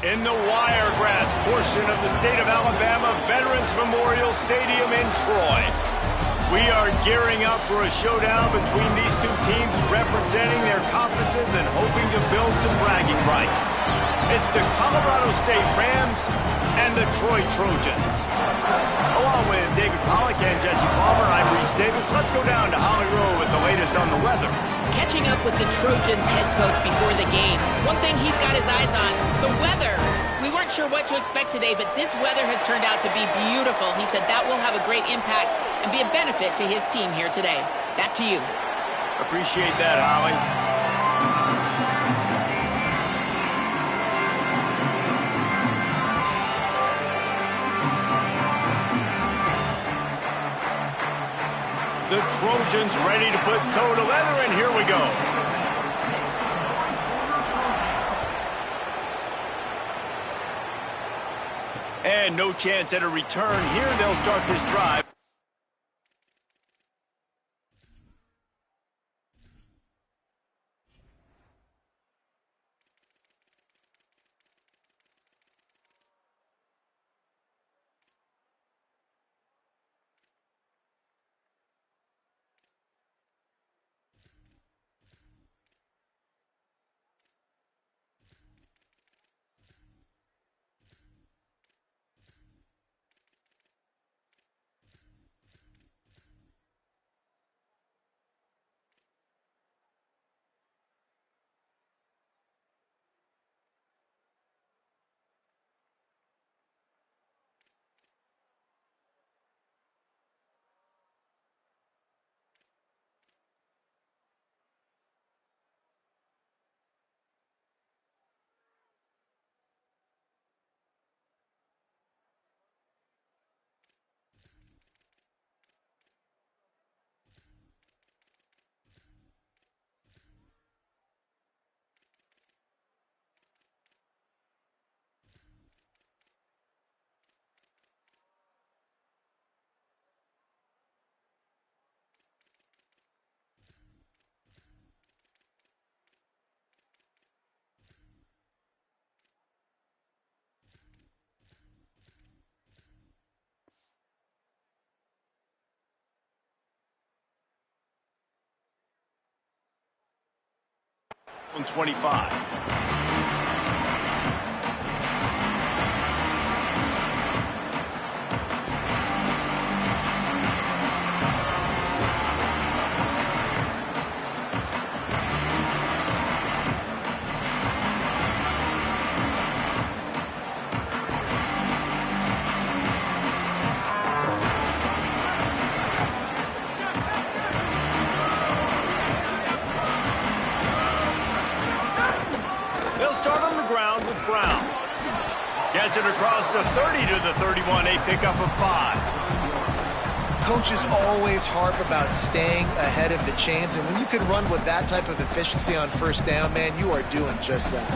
in the Wiregrass portion of the state of Alabama Veterans Memorial Stadium in Troy. We are gearing up for a showdown between these two teams representing their conferences and hoping to build some bragging rights. It's the Colorado State Rams and the Troy Trojans. Along with David Pollack and Jesse Palmer, I'm Reese Davis. Let's go down to Holly Rowe with the latest on the weather. Catching up with the Trojans head coach before the game, one thing he's got his eyes on, the weather. We weren't sure what to expect today, but this weather has turned out to be beautiful. He said that will have a great impact and be a benefit to his team here today. Back to you. Appreciate that, Holly. The Trojans ready to put toe to leather, and here we go. And no chance at a return here. They'll start this drive. On 25. Gets it across the 30 to the 31, a pickup of 5. Coaches always harp about staying ahead of the chains, and when you can run with that type of efficiency on first down, man, you are doing just that.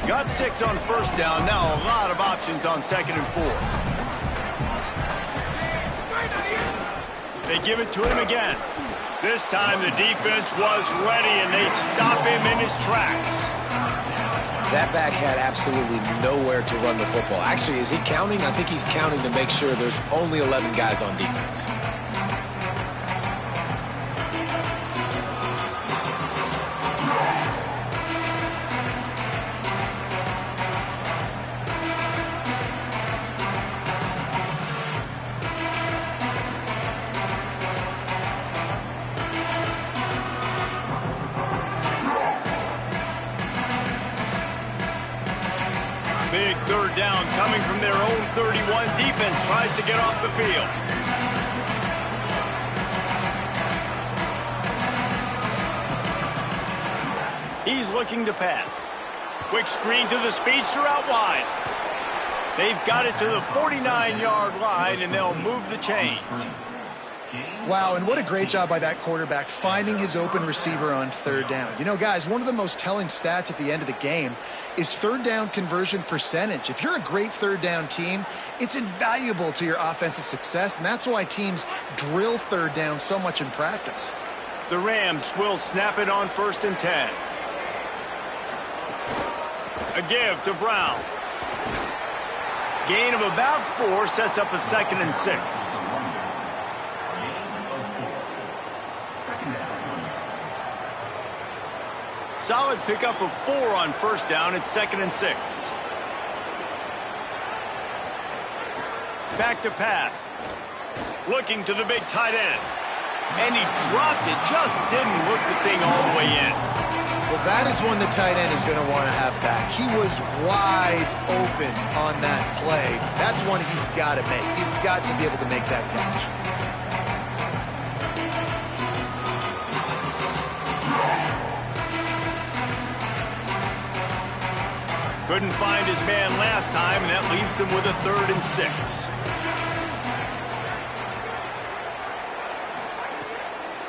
Got 6 on first down, now a lot of options on 2nd and 4. They give it to him again. This time the defense was ready, and they stop him in his tracks. That back had absolutely nowhere to run the football. Actually, is he counting? I think he's counting to make sure there's only 11 guys on defense. Big third down coming from their own 31. Defense tries to get off the field. He's looking to pass. Quick screen to the speedster out wide. They've got it to the 49-yard line, and they'll move the chains. Wow, and what a great job by that quarterback finding his open receiver on third down. You know, guys, one of the most telling stats at the end of the game is third down conversion percentage. If you're a great third down team, it's invaluable to your offensive success, and that's why teams drill third down so much in practice. The Rams will snap it on 1st and 10. A give to Brown. Gain of about 4 sets up a 2nd and 6. Solid pickup of 4 on 1st down. It's 2nd and 6. Back to pass. Looking to the big tight end. And he dropped it. Just didn't look the thing all the way in. Well, that is one the tight end is going to want to have back. He was wide open on that play. That's one he's got to make. He's got to be able to make that catch. Couldn't find his man last time, and that leaves him with a 3rd and 6.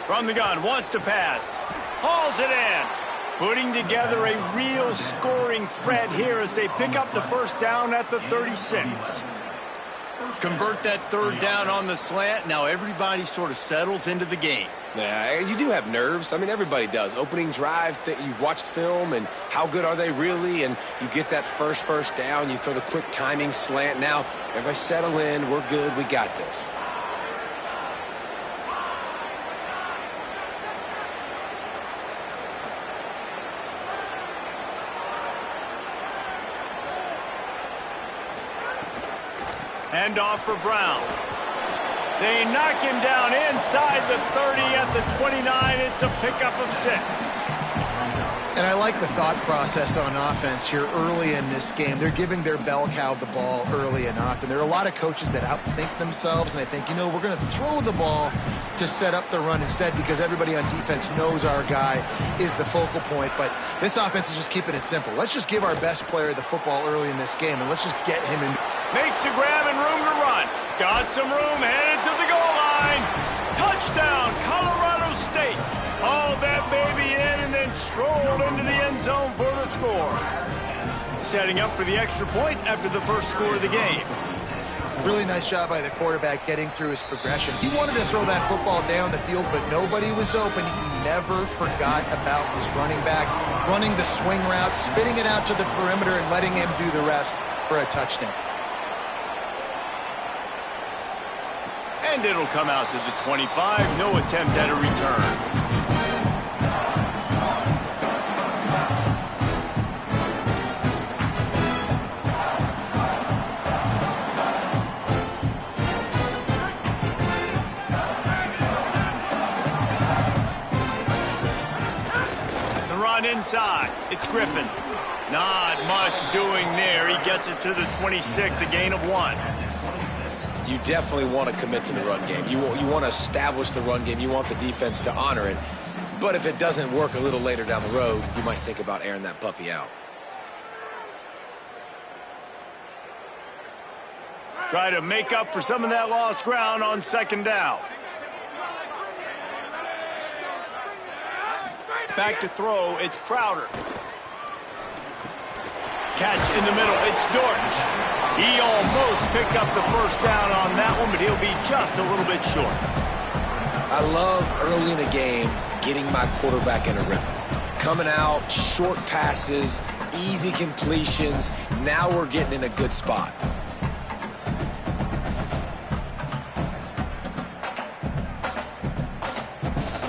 From the gun, wants to pass. Hauls it in. Putting together a real scoring threat here as they pick up the 1st down at the 36. Convert that 3rd down on the slant. Now everybody sort of settles into the game. Yeah, you do have nerves. I mean, everybody does. Opening drive, that you've watched film, and how good are they really? And you get that first down. You throw the quick timing slant. Now, everybody settle in. We're good. We got this. Hand off for Brown. They knock him down inside the 30 at the 29. It's a pickup of 6. And I like the thought process on offense here early in this game. They're giving their bell cow the ball early enough. And there are a lot of coaches that outthink themselves, and they think, you know, we're going to throw the ball to set up the run instead because everybody on defense knows our guy is the focal point. But this offense is just keeping it simple. Let's just give our best player the football early in this game, and let's just get him in. Makes a grab and room to run. Got some room, headed to the goal line. Touchdown, Colorado State. Hauled that baby in and then strolled into the end zone for the score. Setting up for the extra point after the first score of the game. Really nice job by the quarterback getting through his progression. He wanted to throw that football down the field, but nobody was open. He never forgot about his running back, running the swing route, spitting it out to the perimeter, and letting him do the rest for a touchdown. And it'll come out to the 25. No attempt at a return. The run inside. It's Griffin. Not much doing there. He gets it to the 26, a gain of 1. You definitely want to commit to the run game. You want to establish the run game. You want the defense to honor it. But if it doesn't work a little later down the road, you might think about airing that puppy out. Try to make up for some of that lost ground on 2nd down. Back to throw, it's Crowder. Catch in the middle, it's Dortch. He almost picked up the 1st down on that one, but he'll be just a little bit short. I love early in a game getting my quarterback in a rhythm. Coming out, short passes, easy completions. Now we're getting in a good spot.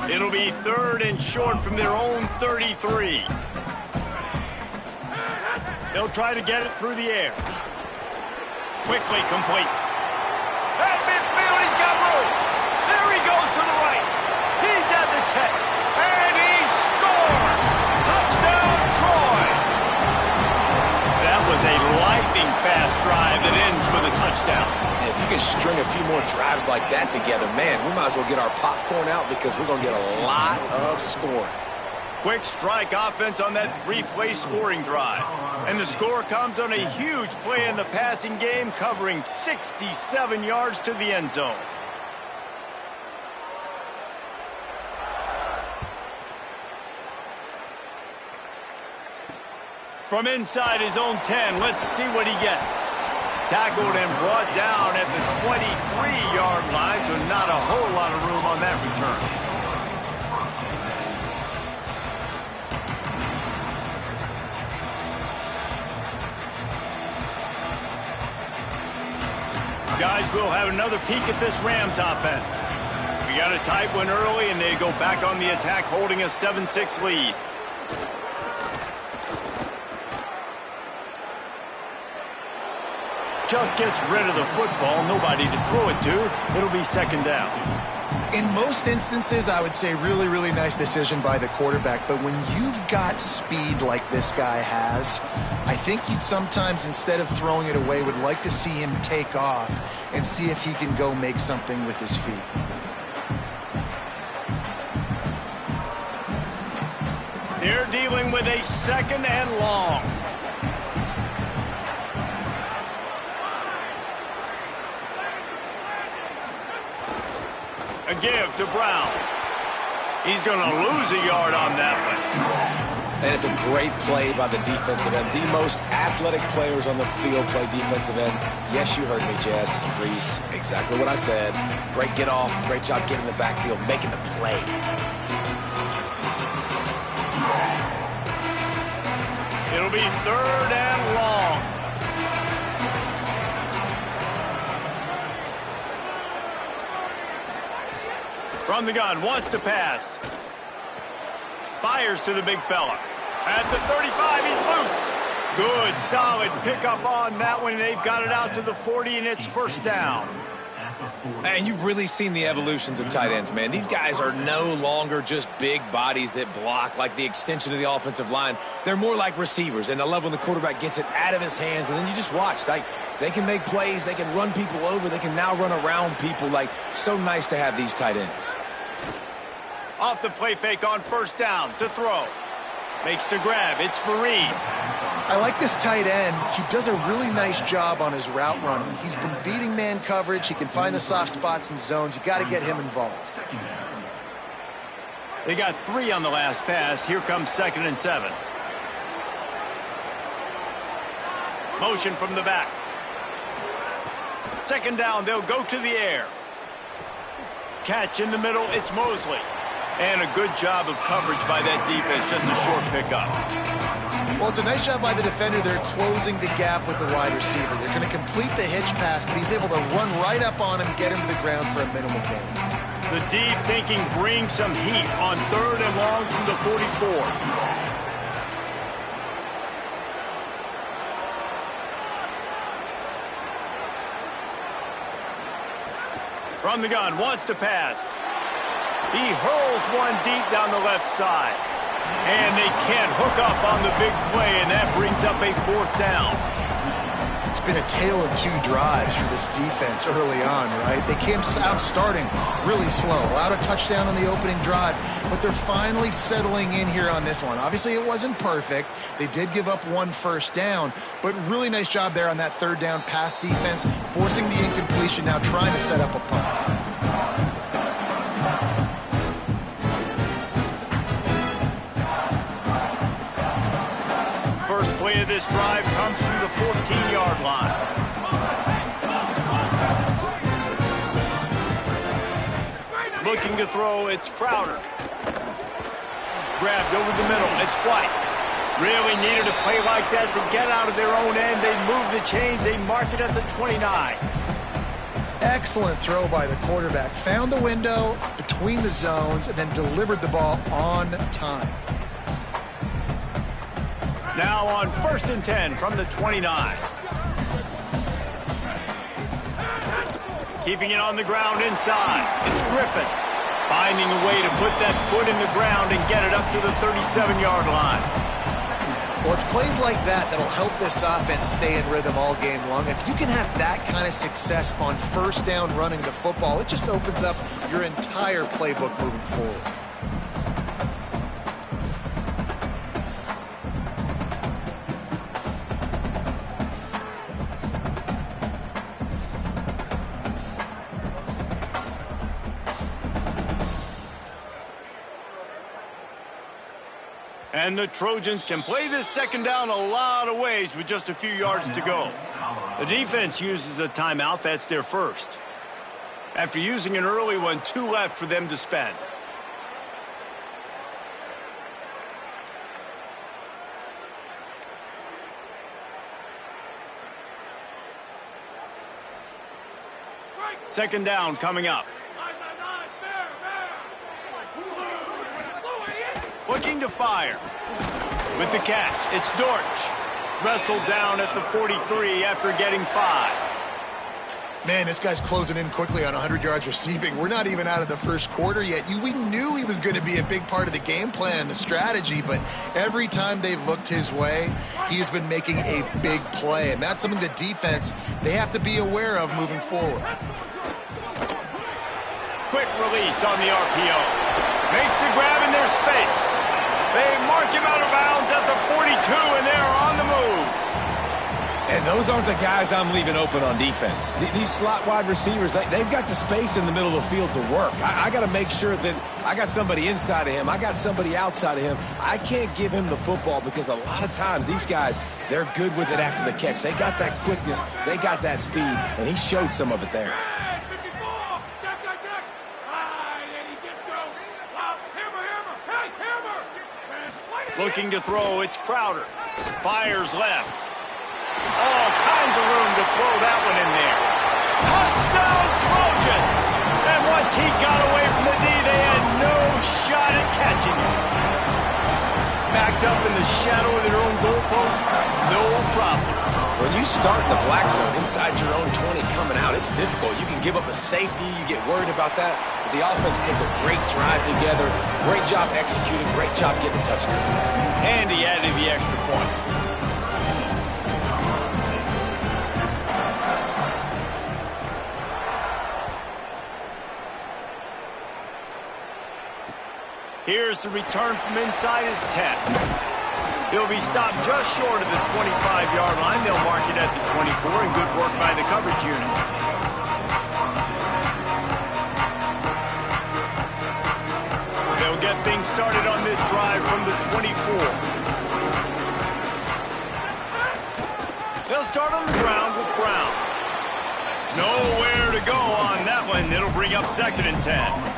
It'll be 3rd and short from their own 33. They'll try to get it through the air. Quickly complete. At midfield, he's got room. There he goes to the right. He's at the 10. And he scores! Touchdown, Troy! That was a lightning-fast drive that ends with a touchdown. If you can string a few more drives like that together, man, we might as well get our popcorn out because we're going to get a lot of scoring. Quick strike offense on that 3-play scoring drive. And the score comes on a huge play in the passing game, covering 67 yards to the end zone. From inside his own 10, let's see what he gets. Tackled and brought down at the 23-yard line, so not a whole lot of room on that return. guys, we'll have another peek at this Rams offense. We got a tight one early, and they go back on the attack, holding a 7-6 lead. Just gets rid of the football, nobody to throw it to. It'll be second down. In most instances, I would say really, really nice decision by the quarterback. But when you've got speed like this guy has, I think you'd sometimes, instead of throwing it away, would like to see him take off and see if he can go make something with his feet. They're dealing with a second and long. A give to Brown. He's going to lose a yard on that one. And it's a great play by the defensive end. The most athletic players on the field play defensive end. Yes, you heard me, Jess, Reese. Exactly what I said. Great get off. Great job getting in the backfield, making the play. It'll be third and long. From the gun, wants to pass. Fires to the big fella. At the 35, he's loose. Good, solid pickup on that one. They've got it out to the 40, and it's first down. And you've really seen the evolutions of tight ends, man. These guys are no longer just big bodies that block like the extension of the offensive line. They're more like receivers, and I love when the quarterback gets it out of his hands, and then you just watch. Like, they can make plays. They can run people over. They can now run around people. Like, so nice to have these tight ends. Off the play fake on first down to throw. Makes the grab. It's Fareed. I like this tight end. He does a really nice job on his route running. He's been beating man coverage. He can find the soft spots and zones. You got to get him involved. They got 3 on the last pass. Here comes 2nd and 7. Motion from the back. Second down, they'll go to the air. Catch in the middle, it's Mosley. And a good job of coverage by that defense, just a short pickup. Well, it's a nice job by the defender. They're closing the gap with the wide receiver. They're going to complete the hitch pass, but he's able to run right up on him, get him to the ground for a minimal gain. The D thinking bring some heat on third and long from the 44. From the gun, wants to pass. He hurls one deep down the left side. And they can't hook up on the big play, and that brings up a fourth down. It's been a tale of 2 drives for this defense early on, right? They came out starting really slow, allowed a touchdown on the opening drive, but they're finally settling in here on this one. Obviously, it wasn't perfect. They did give up 1 first down, but really nice job there on that third down pass defense, forcing the incompletion, now trying to set up a punt. First play of this drive comes from the 14-yard line. Looking to throw, it's Crowder. Grabbed over the middle, it's White. Really needed a play like that to get out of their own end. They move the chains, they mark it at the 29. Excellent throw by the quarterback. Found the window between the zones and then delivered the ball on time. Now on 1st and 10 from the 29. Keeping it on the ground inside. It's Griffin. Finding a way to put that foot in the ground and get it up to the 37-yard line. Well, it's plays like that that'll help this offense stay in rhythm all game long. If you can have that kind of success on first down running the football, it just opens up your entire playbook moving forward. And the Trojans can play this second down a lot of ways with just a few yards to go. The defense uses a timeout. That's their first. After using an early one, 2 left for them to spend. Second down coming up. Looking to fire. With the catch, it's Dortch. Wrestled down at the 43 after getting 5. Man, this guy's closing in quickly on 100 yards receiving. We're not even out of the first quarter yet. We knew he was going to be a big part of the game plan and the strategy, but every time they've looked his way, he's been making a big play, and that's something the defense, they have to be aware of moving forward. Quick release on the RPO. Makes the grab in their space. They mark him out of bounds at the 42, and they're on the move. And those aren't the guys I'm leaving open on defense. These slot wide receivers, they've got the space in the middle of the field to work. I got to make sure that I got somebody inside of him. I got somebody outside of him. I can't give him the football because a lot of times these guys, they're good with it after the catch. They got that quickness. They got that speed, and he showed some of it there. Looking to throw, it's Crowder. Fires left. All kinds of room to throw that one in there. Touchdown Trojans! And once he got away from the knee, they had no shot at catching him. Backed up in the shadow of their own goalpost, no problem. When you start in the black zone inside your own 20 coming out, it's difficult. You can give up a safety. You get worried about that. But the offense puts a great drive together. Great job executing. Great job getting a touchdown. And he added the extra point. Here's the return from inside his 10. He'll be stopped just short of the 25-yard line. They'll mark it at the 24, and good work by the coverage unit. They'll get things started on this drive from the 24. They'll start on the ground with Brown. Nowhere to go on that one. It'll bring up 2nd and 10.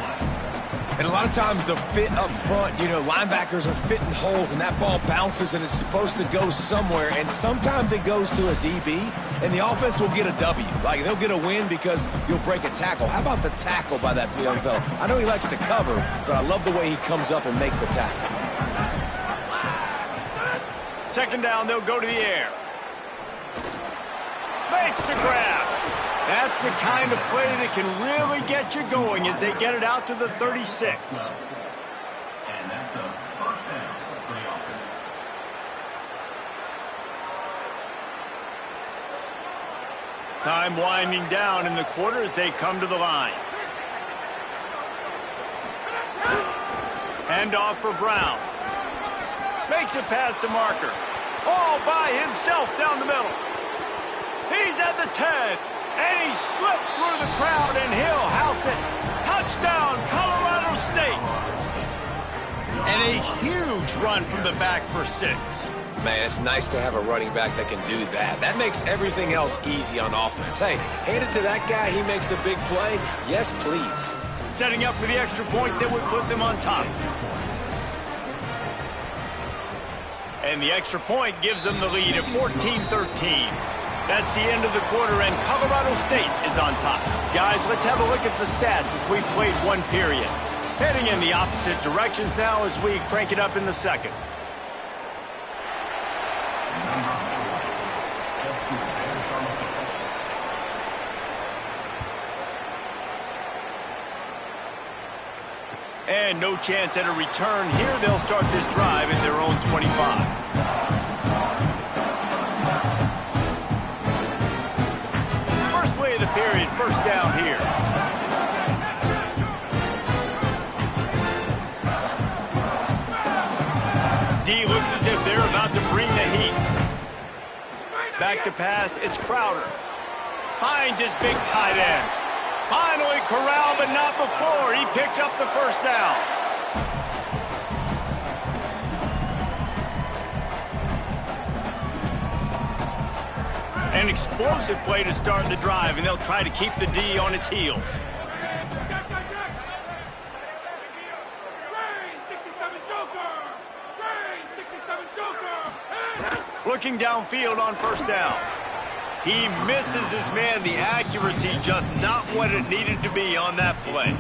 And a lot of times the fit up front, linebackers are fitting holes and that ball bounces and it's supposed to go somewhere. And sometimes it goes to a DB and the offense will get a W. Like they'll get a win because you'll break a tackle. How about the tackle by that young fella? I know he likes to cover, but I love the way he comes up and makes the tackle. 2nd down, they'll go to the air. Makes the grab. That's the kind of play that can really get you going as they get it out to the 36. And that's a first down for the offense. Time winding down in the quarter as they come to the line. Hand off for Brown. Makes it past the marker. All by himself down the middle. He's at the 10. And he slipped through the crowd, and he'll house it. Touchdown, Colorado State. And a huge run from the back for 6. Man, it's nice to have a running back that can do that. That makes everything else easy on offense. Hey, hand it to that guy. He makes a big play. Yes, please. Setting up for the extra point that would put them on top. And the extra point gives them the lead at 14-13. That's the end of the quarter, and Colorado State is on top. Guys, let's have a look at the stats as we played one period. Heading in the opposite directions now as we crank it up in the second. And no chance at a return here. They'll start this drive at their own 25. Play of the period, first down here. D looks as if they're about to bring the heat. Back to pass, it's Crowder. Finds his big tight end. Finally corralled, but not before. He picks up the first down. An explosive play to start the drive, and they'll try to keep the D on its heels. Looking downfield on first down. He misses his man. The accuracy just not what it needed to be on that play.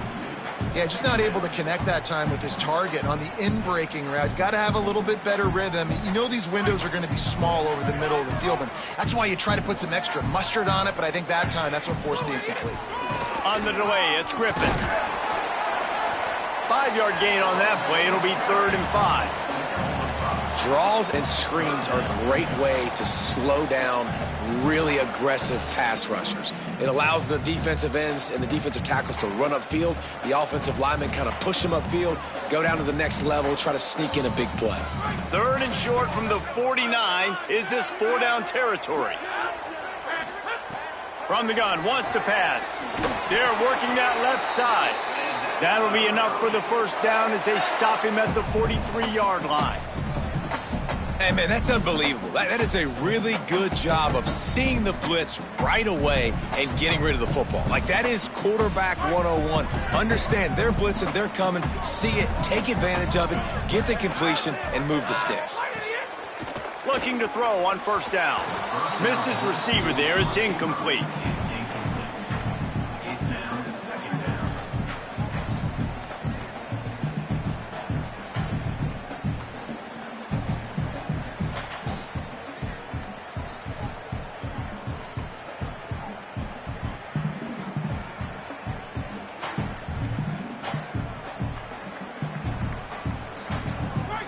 Yeah, just not able to connect that time with his target on the in-breaking route. Got to have a little bit better rhythm. You know these windows are going to be small over the middle of the field, and that's why you try to put some extra mustard on it, but I think that time, that's what forced the incomplete. On the delay, it's Griffin. 5-yard gain on that play. It'll be 3rd and 5. Draws and screens are a great way to slow down really aggressive pass rushers. It allows the defensive ends and the defensive tackles to run upfield. The offensive linemen kind of push them upfield, go down to the next level, try to sneak in a big play. 3rd and short from the 49. Is this 4-down territory? From the gun, wants to pass. They're working that left side. That'll be enough for the 1st down as they stop him at the 43-yard line. Hey, man, that's unbelievable. That is a really good job of seeing the blitz right away and getting rid of the football. Like, that is quarterback 101. Understand they're blitzing, they're coming, see it, take advantage of it, get the completion, and move the sticks. Looking to throw on 1st down. Missed his receiver there. It's incomplete.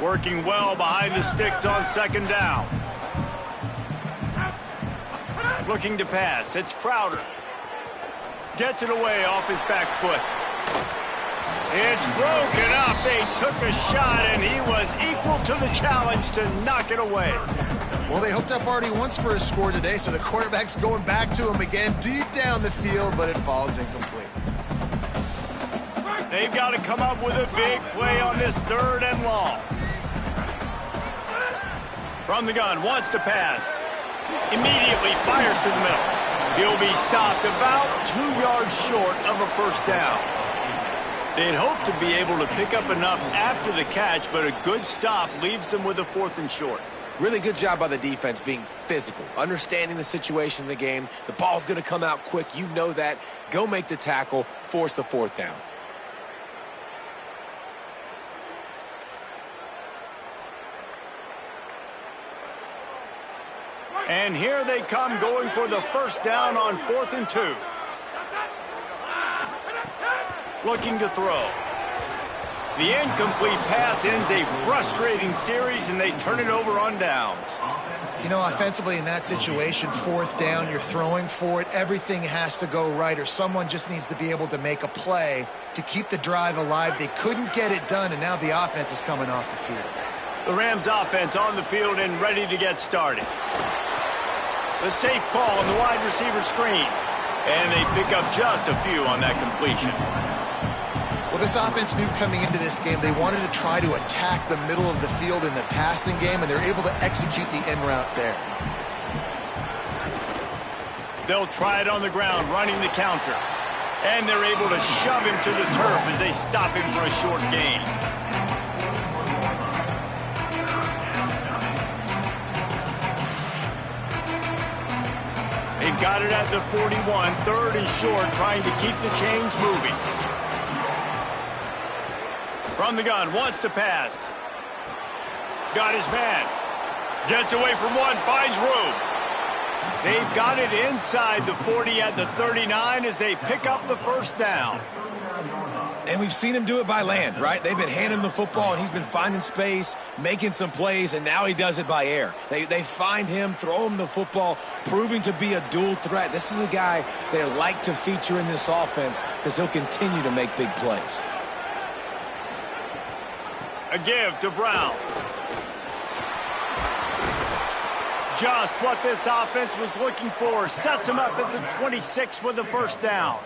Working well behind the sticks on 2nd down. Looking to pass. It's Crowder. Gets it away off his back foot. It's broken up. They took a shot, and he was equal to the challenge to knock it away. Well, they hooked up already once for a score today, so the quarterback's going back to him again deep down the field, but it falls incomplete. They've got to come up with a big play on this 3rd and long. From the gun, wants to pass. Immediately fires to the middle. He'll be stopped about 2 yards short of a 1st down. They'd hope to be able to pick up enough after the catch, but a good stop leaves them with a 4th and short. Really good job by the defense being physical, understanding the situation in the game. The ball's going to come out quick. You know that. Go make the tackle, force the 4th down. And here they come going for the 1st down on 4th and 2. Looking to throw. The incomplete pass ends a frustrating series, and they turn it over on downs. You know, offensively in that situation, 4th down, you're throwing for it. Everything has to go right, or someone just needs to be able to make a play to keep the drive alive. They couldn't get it done, and now the offense is coming off the field. The Rams offense on the field and ready to get started. The safe call on the wide receiver screen. And they pick up just a few on that completion. Well, this offense knew coming into this game they wanted to try to attack the middle of the field in the passing game, and they're able to execute the in route there. They'll try it on the ground, running the counter. And they're able to shove him to the turf as they stop him for a short gain. They've got it at the 41, 3rd and short, trying to keep the chains moving. From the gun, wants to pass. Got his man. Gets away from one, finds room. They've got it inside the 40 at the 39 as they pick up the 1st down. And we've seen him do it by land, right? They've been handing him the football, and he's been finding space, making some plays, and now he does it by air. They find him, throw him the football, proving to be a dual threat. This is a guy they like to feature in this offense because he'll continue to make big plays. A give to Brown. Just what this offense was looking for. Sets him up at the 26 with the 1st down.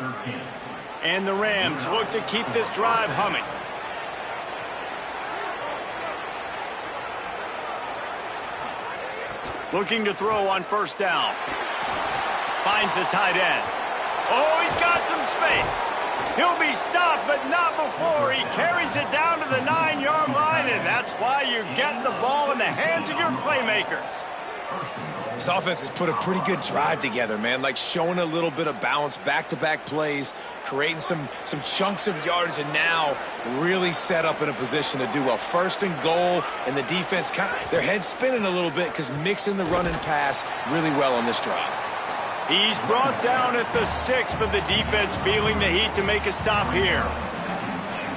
And the Rams look to keep this drive humming. Looking to throw on 1st down. Finds the tight end. Oh, he's got some space. He'll be stopped, but not before he carries it down to the 9-yard line, and that's why you get the ball in the hands of your playmakers. This offense has put a pretty good drive together, man. Like showing a little bit of balance, back-to-back plays, creating some chunks of yardage, and now really set up in a position to do well. First and goal, and the defense their head's spinning a little bit because mixing the run and pass really well on this drive. He's brought down at the 6, but the defense feeling the heat to make a stop here.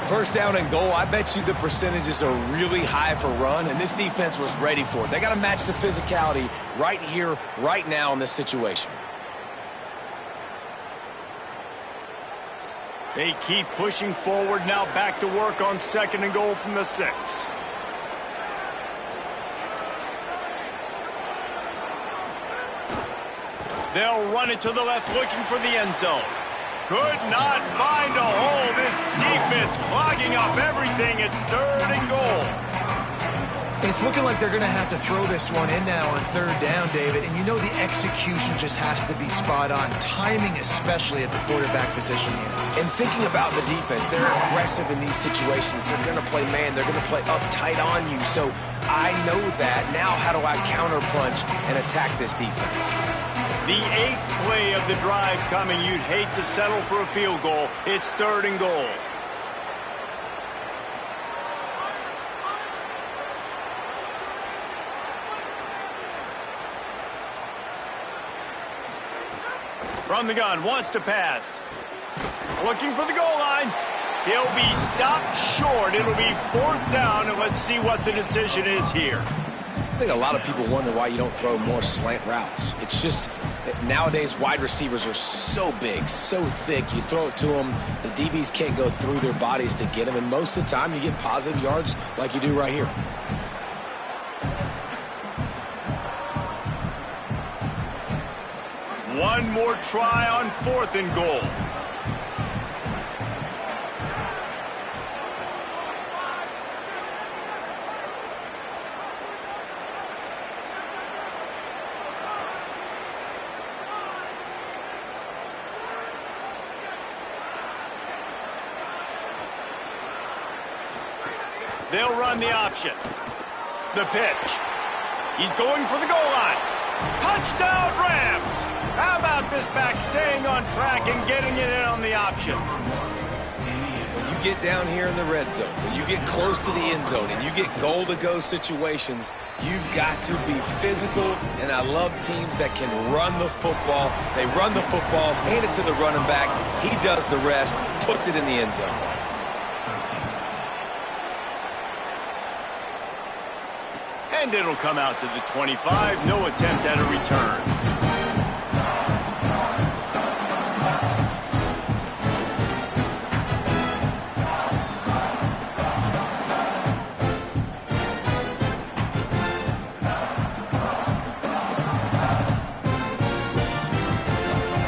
First down and goal, I bet you the percentages are really high for run, and this defense was ready for it. They got to match the physicality right here, right now in this situation. They keep pushing forward, now back to work on second and goal from the 6. They'll run it to the left, looking for the end zone. Could not find a hole. This defense clogging up everything. It's third and goal. It's looking like they're going to have to throw this one in now on third down, David. And you know the execution just has to be spot on. Timing, especially at the quarterback position here. And thinking about the defense, they're aggressive in these situations. They're going to play man. They're going to play uptight on you. So I know that. Now how do I counterpunch and attack this defense? The 8th play of the drive coming. You'd hate to settle for a field goal. It's third and goal. From the gun, wants to pass. Looking for the goal line. He'll be stopped short. It'll be fourth down, and let's see what the decision is here. I think a lot of people wonder why you don't throw more slant routes. It's just nowadays wide receivers are so big, so thick. You throw it to them, the DBs can't go through their bodies to get them, and most of the time you get positive yards like you do right here. One more try on fourth and goal. They'll run the option. The pitch. He's going for the goal line. Touchdown, Rams! How about this back staying on track and getting it in on the option? When you get down here in the red zone, when you get close to the end zone, and you get goal-to-go situations, you've got to be physical, and I love teams that can run the football. They run the football, hand it to the running back. He does the rest, puts it in the end zone. And it'll come out to the 25. No attempt at a return.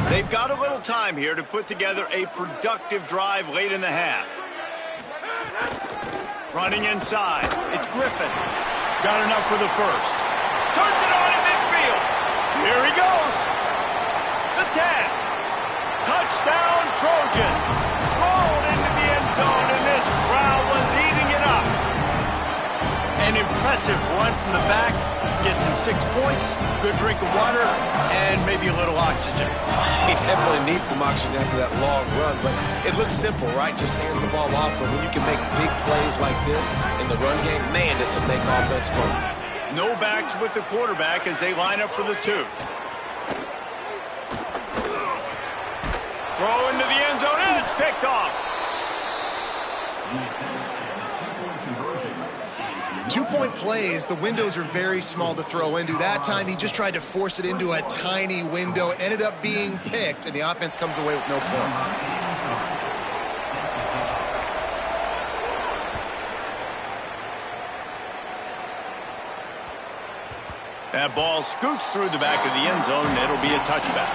They've got a little time here to put together a productive drive late in the half. Running inside. It's Griffin. Got enough for the first. Turns it on in midfield. Here he goes. The 10. Touchdown, Trojans. Rolled into the end zone, and this crowd was eating it up. An impressive run from the back. Gets him 6 points, good drink of water, and maybe a little oxygen. He definitely needs some oxygen after that long run, but it looks simple, right? Just hand the ball off, but when you can make big plays like this in the run game, man, does it make offense fun. No backs with the quarterback as they line up for the 2. Throw into the end zone, and it's picked off. 2-point plays, the windows are very small to throw into. That time, he just tried to force it into a tiny window. It ended up being picked, and the offense comes away with no points. That ball scoots through the back of the end zone, and it'll be a touchback.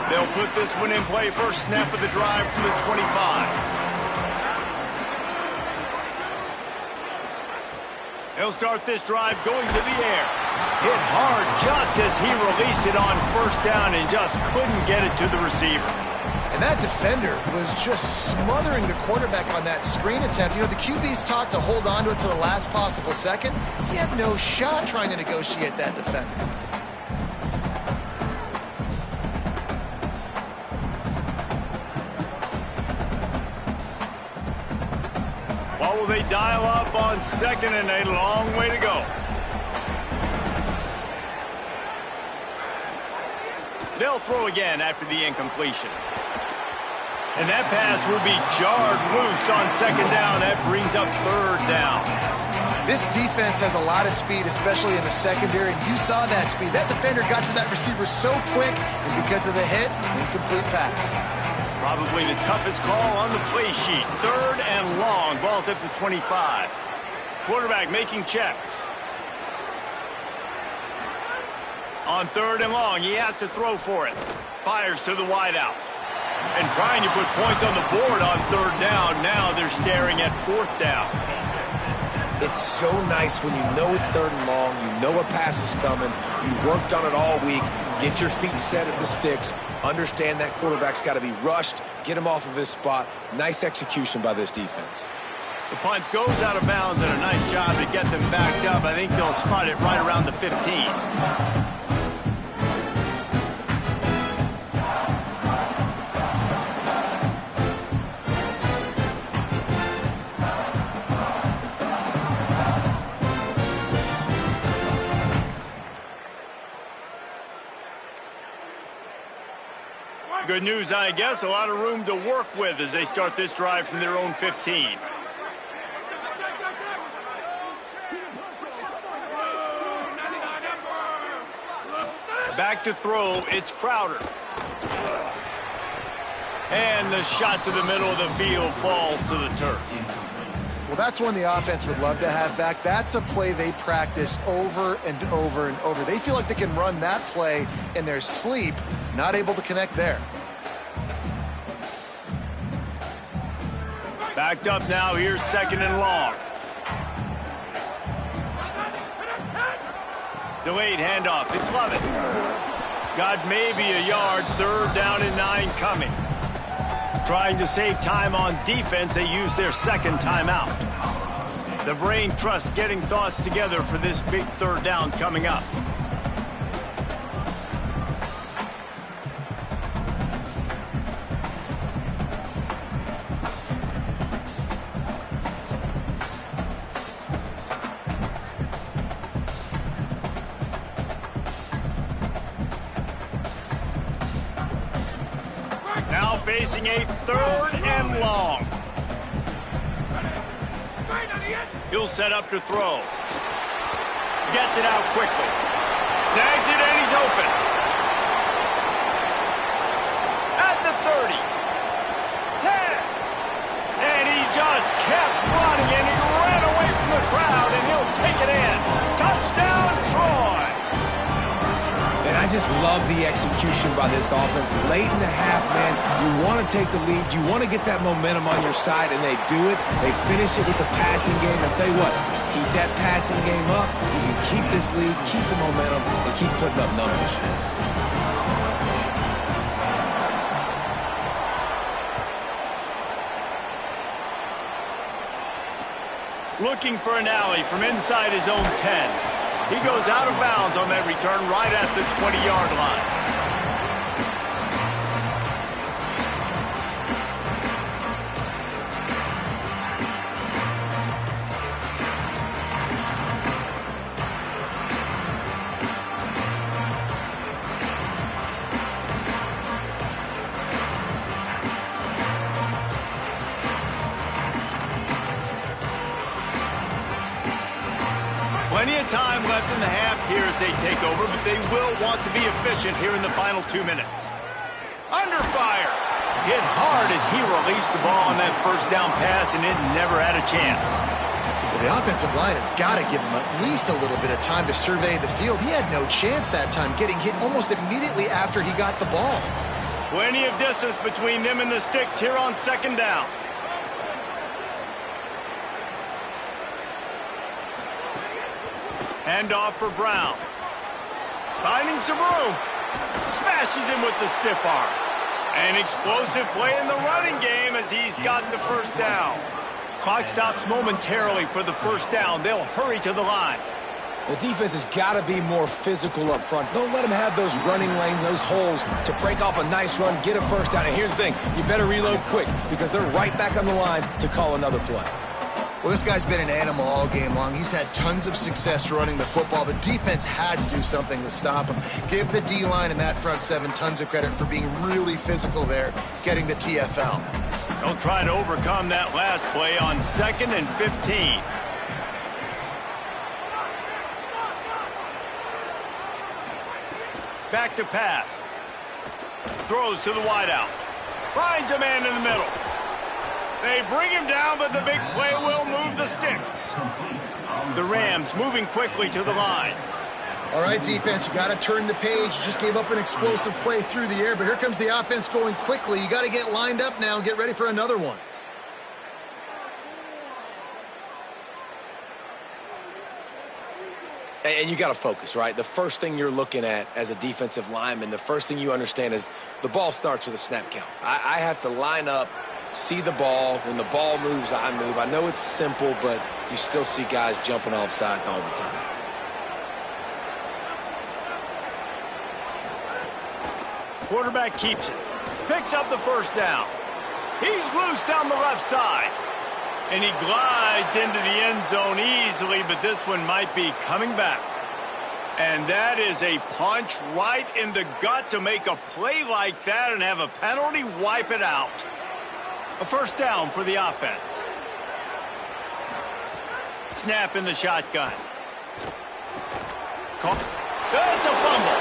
They'll put this one in play. First snap of the drive from the 25. They'll start this drive going to the air. Hit hard just as he released it on first down and just couldn't get it to the receiver. And that defender was just smothering the quarterback on that screen attempt. You know, the QB's taught to hold on to it to the last possible second. He had no shot trying to negotiate that defender. What will they dial up on second and a long way to go? They'll throw again after the incompletion. And that pass will be jarred loose on second down. That brings up third down. This defense has a lot of speed, especially in the secondary, and you saw that speed. That defender got to that receiver so quick, and because of the hit, incomplete pass. Probably the toughest call on the play sheet. Third and long. Ball's at the 25. Quarterback making checks. On third and long, he has to throw for it. Fires to the wideout. And trying to put points on the board on third down. Now they're staring at fourth down. It's so nice when you know it's third and long, you know a pass is coming, you worked on it all week, get your feet set at the sticks, understand that quarterback's got to be rushed, get him off of his spot. Nice execution by this defense. The punt goes out of bounds, and a nice job to get them backed up. I think they'll spot it right around the 15. Good news, I guess. A lot of room to work with as they start this drive from their own 15. Back to throw. It's Crowder. And the shot to the middle of the field falls to the turf. Well, that's one the offense would love to have back. That's a play they practice over and over and over. They feel like they can run that play in their sleep, not able to connect there. Backed up now. Here's second and long. Delayed handoff. It's Lovett. Got maybe a yard. Third down and 9 coming. Trying to save time on defense, they use their second timeout. The brain trust getting thoughts together for this big third down coming up. Facing a third and long. He'll set up to throw. Gets it out quickly. Snags it and he's open. At the 30. 10. And he just kept running and he ran away from the crowd and he'll take it in. Touchdown, Troy. And I just love the execution by this offense. Late in the half, man, you want to take the lead. You want to get that momentum on your side, and they do it. They finish it with the passing game. I'll tell you what, keep that passing game up. You can keep this lead, keep the momentum, and keep putting up numbers. Looking for an alley from inside his own 10. He goes out of bounds on that return right at the 20-yard line. Plenty of time left in the half here as they take over, but they will want to be efficient here in the final 2 minutes. Under fire. Hit hard as he released the ball on that first down pass, and it never had a chance. Well, the offensive line has got to give him at least a little bit of time to survey the field. He had no chance that time, getting hit almost immediately after he got the ball. Plenty of distance between them and the sticks here on second down. Hand off for Brown. Finding some room. Smashes him with the stiff arm. An explosive play in the running game as he's got the first down. Clock stops momentarily for the first down. They'll hurry to the line. The defense has got to be more physical up front. Don't let them have those running lanes, those holes to break off a nice run, get a first down. And here's the thing, you better reload quick because they're right back on the line to call another play. Well, this guy's been an animal all game long. He's had tons of success running the football. The defense had to do something to stop him. Give the D-line and that front seven tons of credit for being really physical there, getting the TFL. They'll try to overcome that last play on 2nd and 15. Back to pass. Throws to the wideout. Finds a man in the middle. They bring him down, but the big play will move the sticks. The Rams moving quickly to the line. All right, defense, you got to turn the page. Just gave up an explosive play through the air, but here comes the offense going quickly. You got to get lined up now and get ready for another one. And you got to focus, right? The first thing you're looking at as a defensive lineman, the first thing you understand is the ball starts with a snap count. I have to line up, see the ball. When the ball moves, I move. I know it's simple, but you still see guys jumping off sides all the time. Quarterback keeps it. Picks up the first down. He's loose down the left side. And he glides into the end zone easily, but this one might be coming back. And that is a punch right in the gut to make a play like that and have a penalty wipe it out. A first down for the offense. Snap in the shotgun. That's a fumble.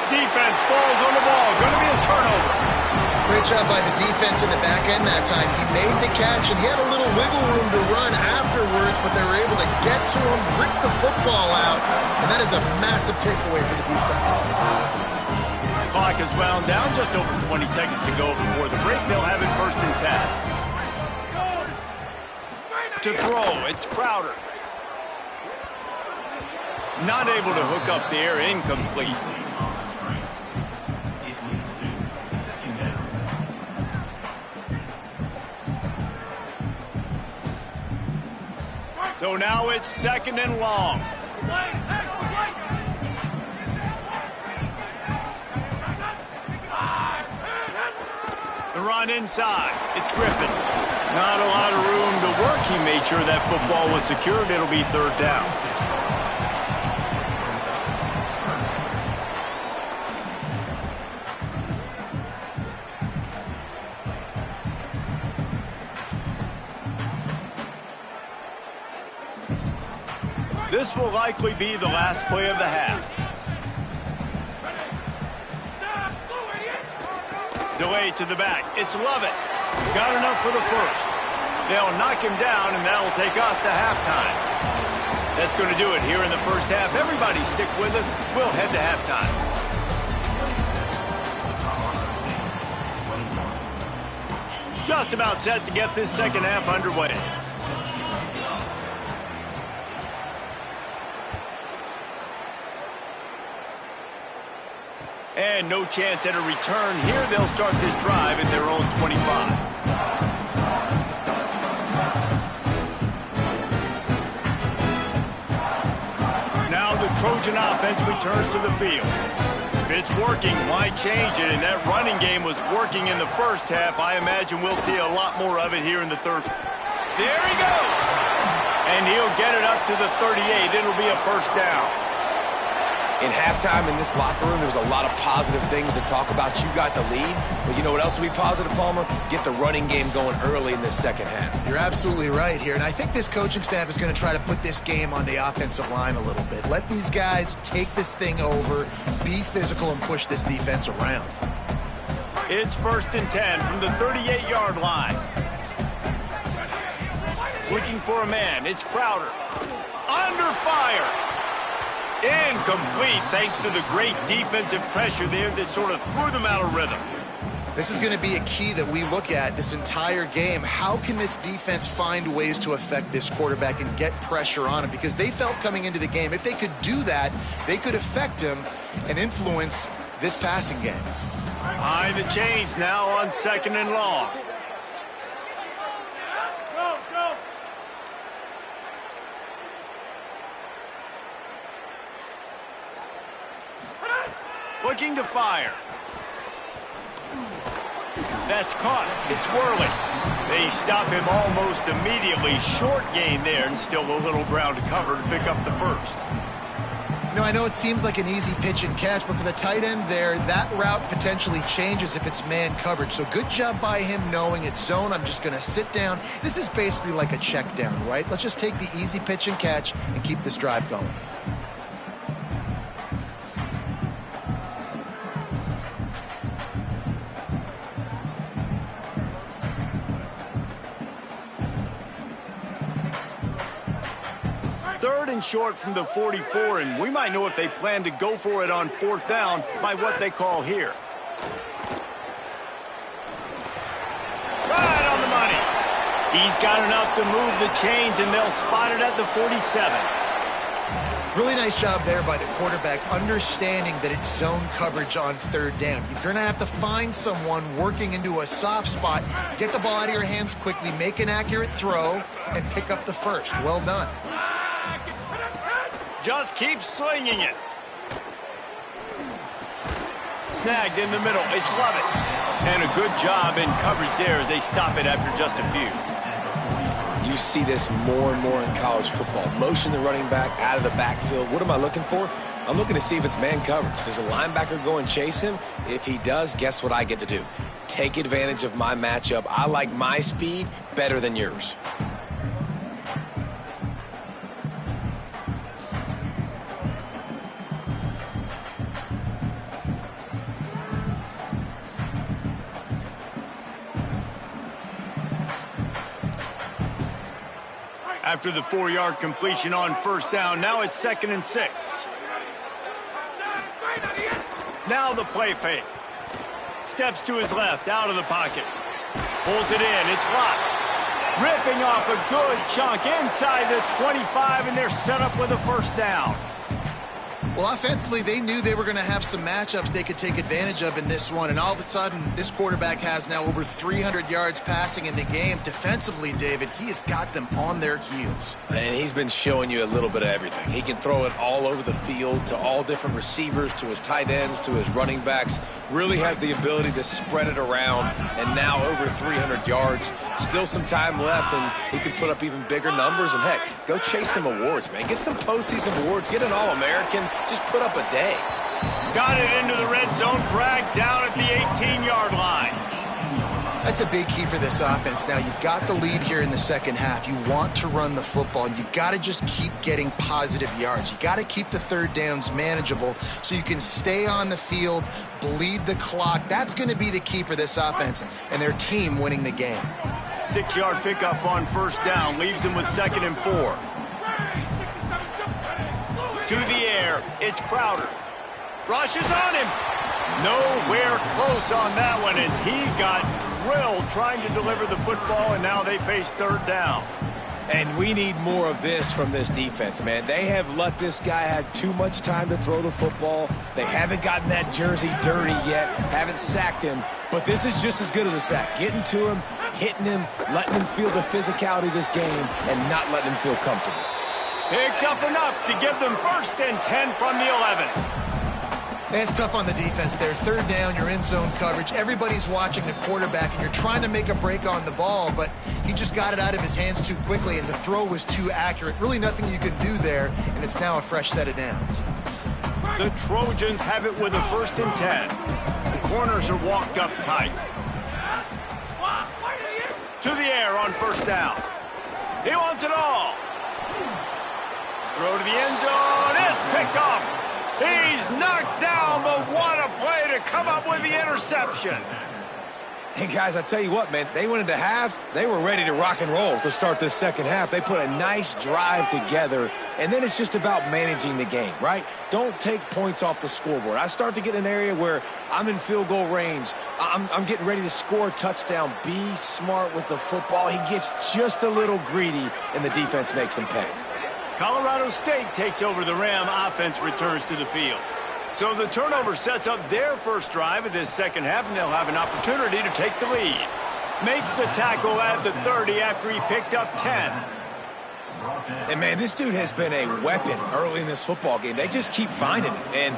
Defense falls on the ball. Going to be a turnover. Great job by the defense in the back end that time. He made the catch, and he had a little wiggle room to run afterwards, but they were able to get to him, rip the football out, and that is a massive takeaway for the defense. Clock is wound down, just over 20 seconds to go before the break. They'll have it 1st and 10. To throw, it's Crowder. Not able to hook up there, incomplete. So now it's 2nd and long. The run inside. It's Griffin. Not a lot of room to work. He made sure that football was secured. It'll be 3rd down. This will likely be the last play of the half. Delayed to the back. It's Lovett. Got enough for the first. They'll knock him down, and that'll take us to halftime. That's going to do it here in the first half. Everybody stick with us. We'll head to halftime. Just about set to get this second half underway. And no chance at a return here. They'll start this drive at their own 25. Now the Trojan offense returns to the field. If it's working, why change it? And that running game was working in the first half. I imagine we'll see a lot more of it here in the third. There he goes. And he'll get it up to the 38. It'll be a first down. In halftime in this locker room, there was a lot of positive things to talk about. You got the lead. But you know what else will be positive, Palmer? Get the running game going early in this second half. You're absolutely right here. And I think this coaching staff is going to try to put this game on the offensive line a little bit. Let these guys take this thing over, be physical, and push this defense around. It's 1st and 10 from the 38-yard line. Looking for a man. It's Crowder. Under fire. Incomplete, thanks to the great defensive pressure there that sort of threw them out of rhythm. This is going to be a key that we look at this entire game. How can this defense find ways to affect this quarterback and get pressure on him? Because they felt coming into the game, if they could do that, they could affect him and influence this passing game. Behind the chains now on 2nd and long. Go. Looking to fire. That's caught. It's whirling. They stop him almost immediately. Short gain there, and still a little ground to cover to pick up the first. You know, I know it seems like an easy pitch and catch, but for the tight end there, that route potentially changes if it's man coverage. So good job by him knowing it's zone. I'm just going to sit down. This is basically like a check down, right? Let's just take the easy pitch and catch and keep this drive going. Third and short from the 44, and we might know if they plan to go for it on 4th down by what they call here. Right on the money. He's got enough to move the chains, and they'll spot it at the 47. Really nice job there by the quarterback, understanding that it's zone coverage on 3rd down. You're going to have to find someone working into a soft spot, get the ball out of your hands quickly, make an accurate throw, and pick up the first. Well done. Just keep slinging it. Snagged in the middle. It's Lovett. And a good job in coverage there as they stop it after just a few. You see this more and more in college football. Motion the running back out of the backfield. What am I looking for? I'm looking to see if it's man coverage. Does the linebacker go and chase him? If he does, guess what I get to do? Take advantage of my matchup. I like my speed better than yours. After the 4-yard completion on 1st down, now it's 2nd and 6. Now the play fake. Steps to his left, out of the pocket. Pulls it in, it's locked. Ripping off a good chunk inside the 25, and they're set up with a 1st down. Well, offensively, they knew they were going to have some matchups they could take advantage of in this one, and all of a sudden, this quarterback has now over 300 yards passing in the game. Defensively, David, he has got them on their heels. And he's been showing you a little bit of everything. He can throw it all over the field to all different receivers, to his tight ends, to his running backs. Really has the ability to spread it around, and now over 300 yards. Still some time left, and he can put up even bigger numbers. And, heck, go chase some awards, man. Get some postseason awards. Get an All-American. Just put up a day. Got it into the red zone, dragged down at the 18-yard line. That's a big key for this offense. Now, you've got the lead here in the second half. You want to run the football, and you've got to just keep getting positive yards. You got to keep the 3rd downs manageable so you can stay on the field, bleed the clock. That's going to be the key for this offense and their team winning the game. 6-yard pickup on 1st down leaves them with 2nd and 4. To the air, it's Crowder. Rushes on him. Nowhere close on that one as he got drilled trying to deliver the football, and now they face 3rd down. And we need more of this from this defense, man. They have let this guy have too much time to throw the football. They haven't gotten that jersey dirty yet, haven't sacked him. But this is just as good as a sack. Getting to him, hitting him, letting him feel the physicality of this game, and not letting him feel comfortable. Picks up enough to give them 1st and 10 from the 11. It's tough on the defense there. 3rd down, you're in zone coverage. Everybody's watching the quarterback, and you're trying to make a break on the ball, but he just got it out of his hands too quickly, and the throw was too accurate. Really nothing you can do there, and it's now a fresh set of downs. The Trojans have it with a 1st and 10. The corners are walked up tight. To the air on 1st down. He wants it all. Throw to the end zone. It's picked off. He's knocked down, but what a play to come up with the interception. And guys, I tell you what, man, they went into half, they were ready to rock and roll to start this second half. They put a nice drive together, and then it's just about managing the game, right? Don't take points off the scoreboard. I start to get in an area where I'm in field goal range. I'm getting ready to score a touchdown. Be smart with the football. He gets just a little greedy, and the defense makes him pay. Colorado State takes over the Ram. Offense returns to the field. So the turnover sets up their first drive of this second half, and they'll have an opportunity to take the lead. Makes the tackle at the 30 after he picked up 10. And, man, this dude has been a weapon early in this football game. They just keep finding it. And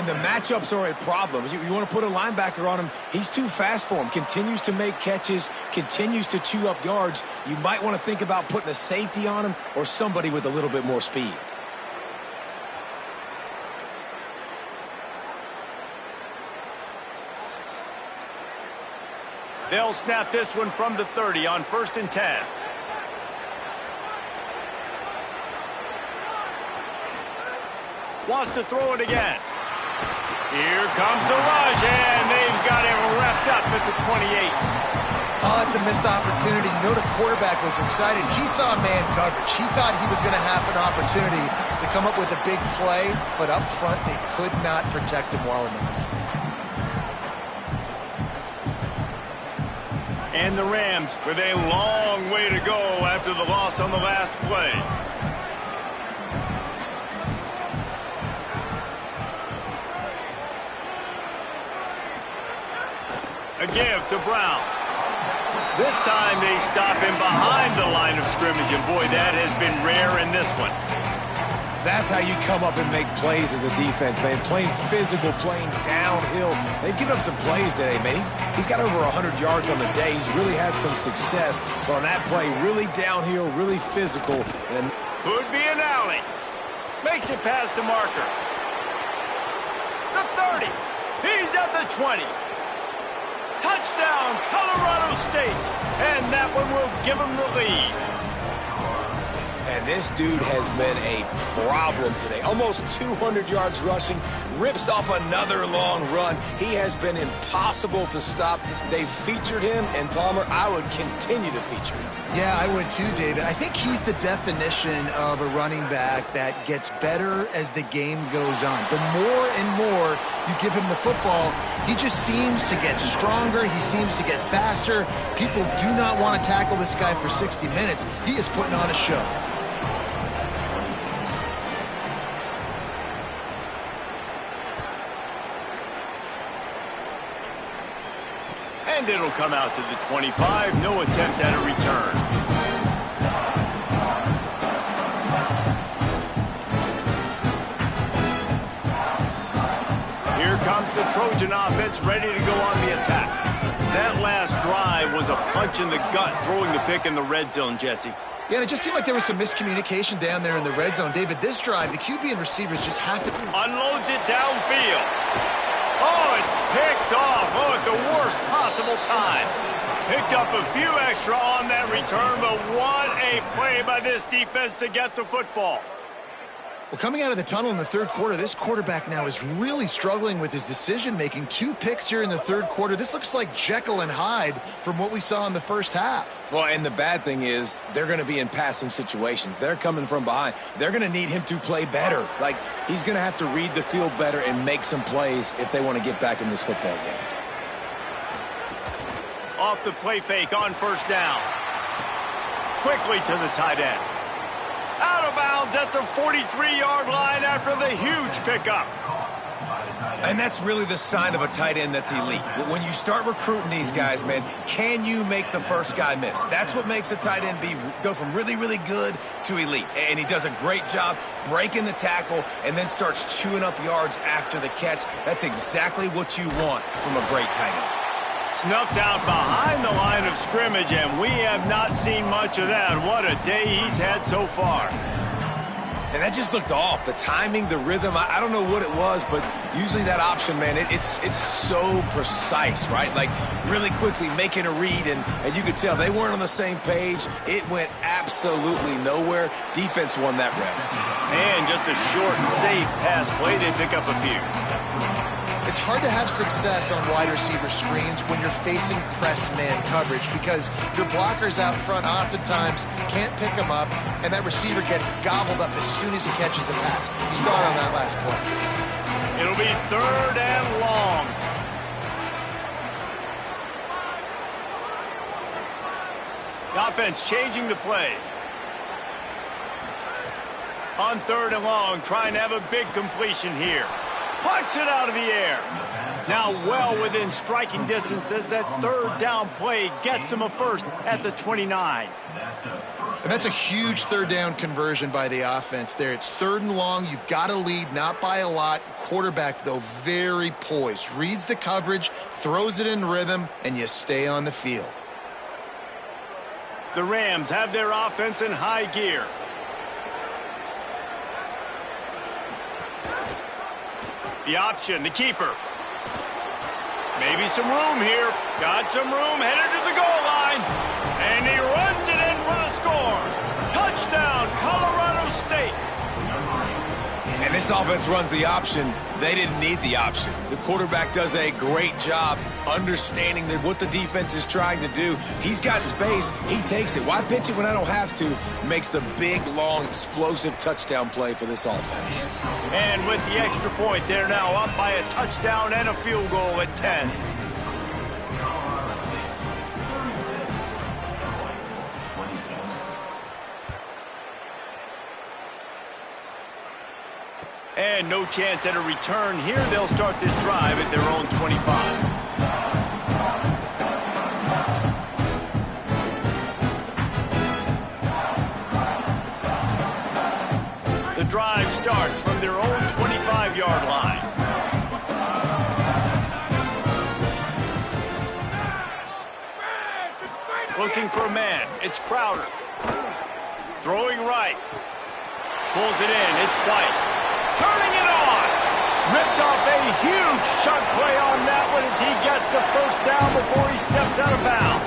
the matchups are a problem. You want to put a linebacker on him, he's too fast for him. Continues to make catches, continues to chew up yards. You might want to think about putting a safety on him or somebody with a little bit more speed. They'll snap this one from the 30 on 1st and 10. Wants to throw it again. Here comes the rush, and they've got him wrapped up at the 28. Oh, that's a missed opportunity. You know the quarterback was excited. He saw man coverage. He thought he was going to have an opportunity to come up with a big play, but up front they could not protect him well enough. And the Rams with a long way to go after the loss on the last play. A give to Brown. This time they stop him behind the line of scrimmage, and boy, that has been rare in this one. That's how you come up and make plays as a defense, man. Playing physical, playing downhill. They've given up some plays today, man. He's got over 100 yards on the day. He's really had some success. But on that play, really downhill, really physical. And could be an alley. Makes it past the marker. The 30. He's at the 20. Touchdown, Colorado State. And that one will give him the lead. And this dude has been a problem today. Almost 200 yards rushing, rips off another long run. He has been impossible to stop. They've featured him, and Palmer, I would continue to feature him. Yeah, I would too, David. I think he's the definition of a running back that gets better as the game goes on. The more and more you give him the football, he just seems to get stronger. He seems to get faster. People do not want to tackle this guy for 60 minutes. He is putting on a show. And it'll come out to the 25. No attempt at a return. Here comes the Trojan offense ready to go on the attack. That last drive was a punch in the gut, throwing the pick in the red zone, Jesse. Yeah, and it just seemed like there was some miscommunication down there in the red zone. David, this drive, the QB and receivers just have to... Unloads it downfield. Oh, it's picked off. Oh, at the worst possible time. Picked up a few extra on that return, but what a play by this defense to get the football. Well, coming out of the tunnel in the third quarter, this quarterback now is really struggling with his decision-making. 2 picks here in the third quarter. This looks like Jekyll and Hyde from what we saw in the first half. Well, and the bad thing is they're going to be in passing situations. They're coming from behind. They're going to need him to play better. Like, he's going to have to read the field better and make some plays if they want to get back in this football game. Off the play fake on first down. Quickly to the tight end. Out of bounds at the 43-yard line after the huge pickup. And that's really the sign of a tight end that's elite. When you start recruiting these guys, man, can you make the first guy miss? That's what makes a tight end go from really, really good to elite. And he does a great job breaking the tackle and then starts chewing up yards after the catch. That's exactly what you want from a great tight end. Snuffed out behind the line of scrimmage, and we have not seen much of that. What a day he's had so far. And that just looked off. The timing, the rhythm, I don't know what it was, but usually that option, man, it's so precise, right? Like, really quickly making a read, and you could tell they weren't on the same page. It went absolutely nowhere. Defense won that rep. And just a short and safe pass play. They pick up a few. It's hard to have success on wide receiver screens when you're facing press man coverage because your blockers out front oftentimes can't pick them up, and that receiver gets gobbled up as soon as he catches the pass. You saw it on that last play. It'll be 3rd and long. The offense changing the play. On 3rd and long, trying to have a big completion here. Pucks it out of the air. Now well within striking distance as that 3rd down play gets him a first at the 29. And that's a huge 3rd down conversion by the offense there. It's 3rd and long. You've got a lead, not by a lot. Quarterback, though, very poised. Reads the coverage, throws it in rhythm, and you stay on the field. The Rams have their offense in high gear. The option, the keeper. Maybe some room here. Got some room, headed to the goal line. And he runs it in for the score. Touchdown, Colorado State. And this offense runs the option. They didn't need the option. The quarterback does a great job understanding that what the defense is trying to do. He's got space. He takes it. Why pitch it when I don't have to? Makes the big, long, explosive touchdown play for this offense. And with the extra point, they're now up by a touchdown and a field goal at 10. And no chance at a return here. They'll start this drive at their own 25. The drive starts from their own 25-yard line. Looking for a man. It's Crowder. Throwing right. Pulls it in. It's White. Turning it on. Ripped off a huge chunk play on that one as he gets the first down before he steps out of bounds.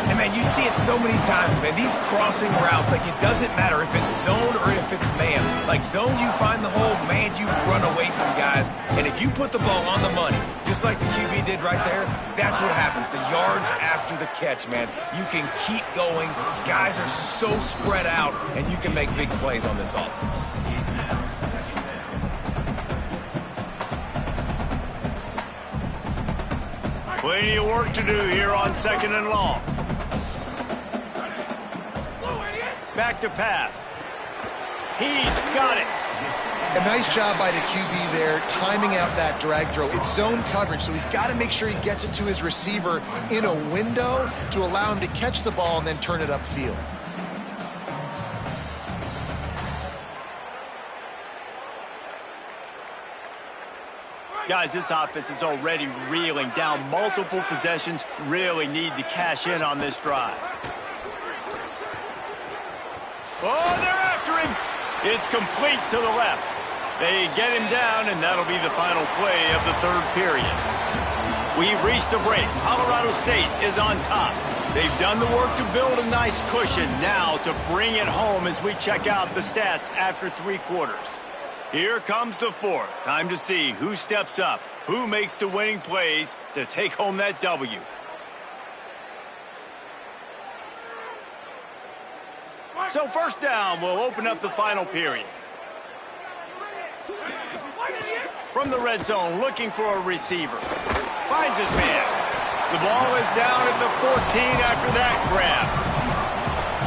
And, man, you see it so many times, man. These crossing routes, like, it doesn't matter if it's zone or if it's man. Like, zone, you find the hole. Man, you run away from guys. And if you put the ball on the money, just like the QB did right there, that's what happens. The yards after the catch, man. You can keep going. Guys are so spread out, and you can make big plays on this offense. Plenty of work to do here on 2nd and long. Back to pass. He's got it. A nice job by the QB there, timing out that drag throw. It's zone coverage, so he's got to make sure he gets it to his receiver in a window to allow him to catch the ball and then turn it upfield. Guys, this offense is already reeling down multiple possessions. Really need to cash in on this drive. Oh, they're after him. It's complete to the left. They get him down, and that'll be the final play of the 3rd period. We've reached a break. Colorado State is on top. They've done the work to build a nice cushion. Now to bring it home as we check out the stats after 3 quarters. Here comes the 4th. Time to see who steps up, who makes the winning plays to take home that W. So 1st down will open up the final period. From the red zone, looking for a receiver. Finds his man. The ball is down at the 14 after that grab.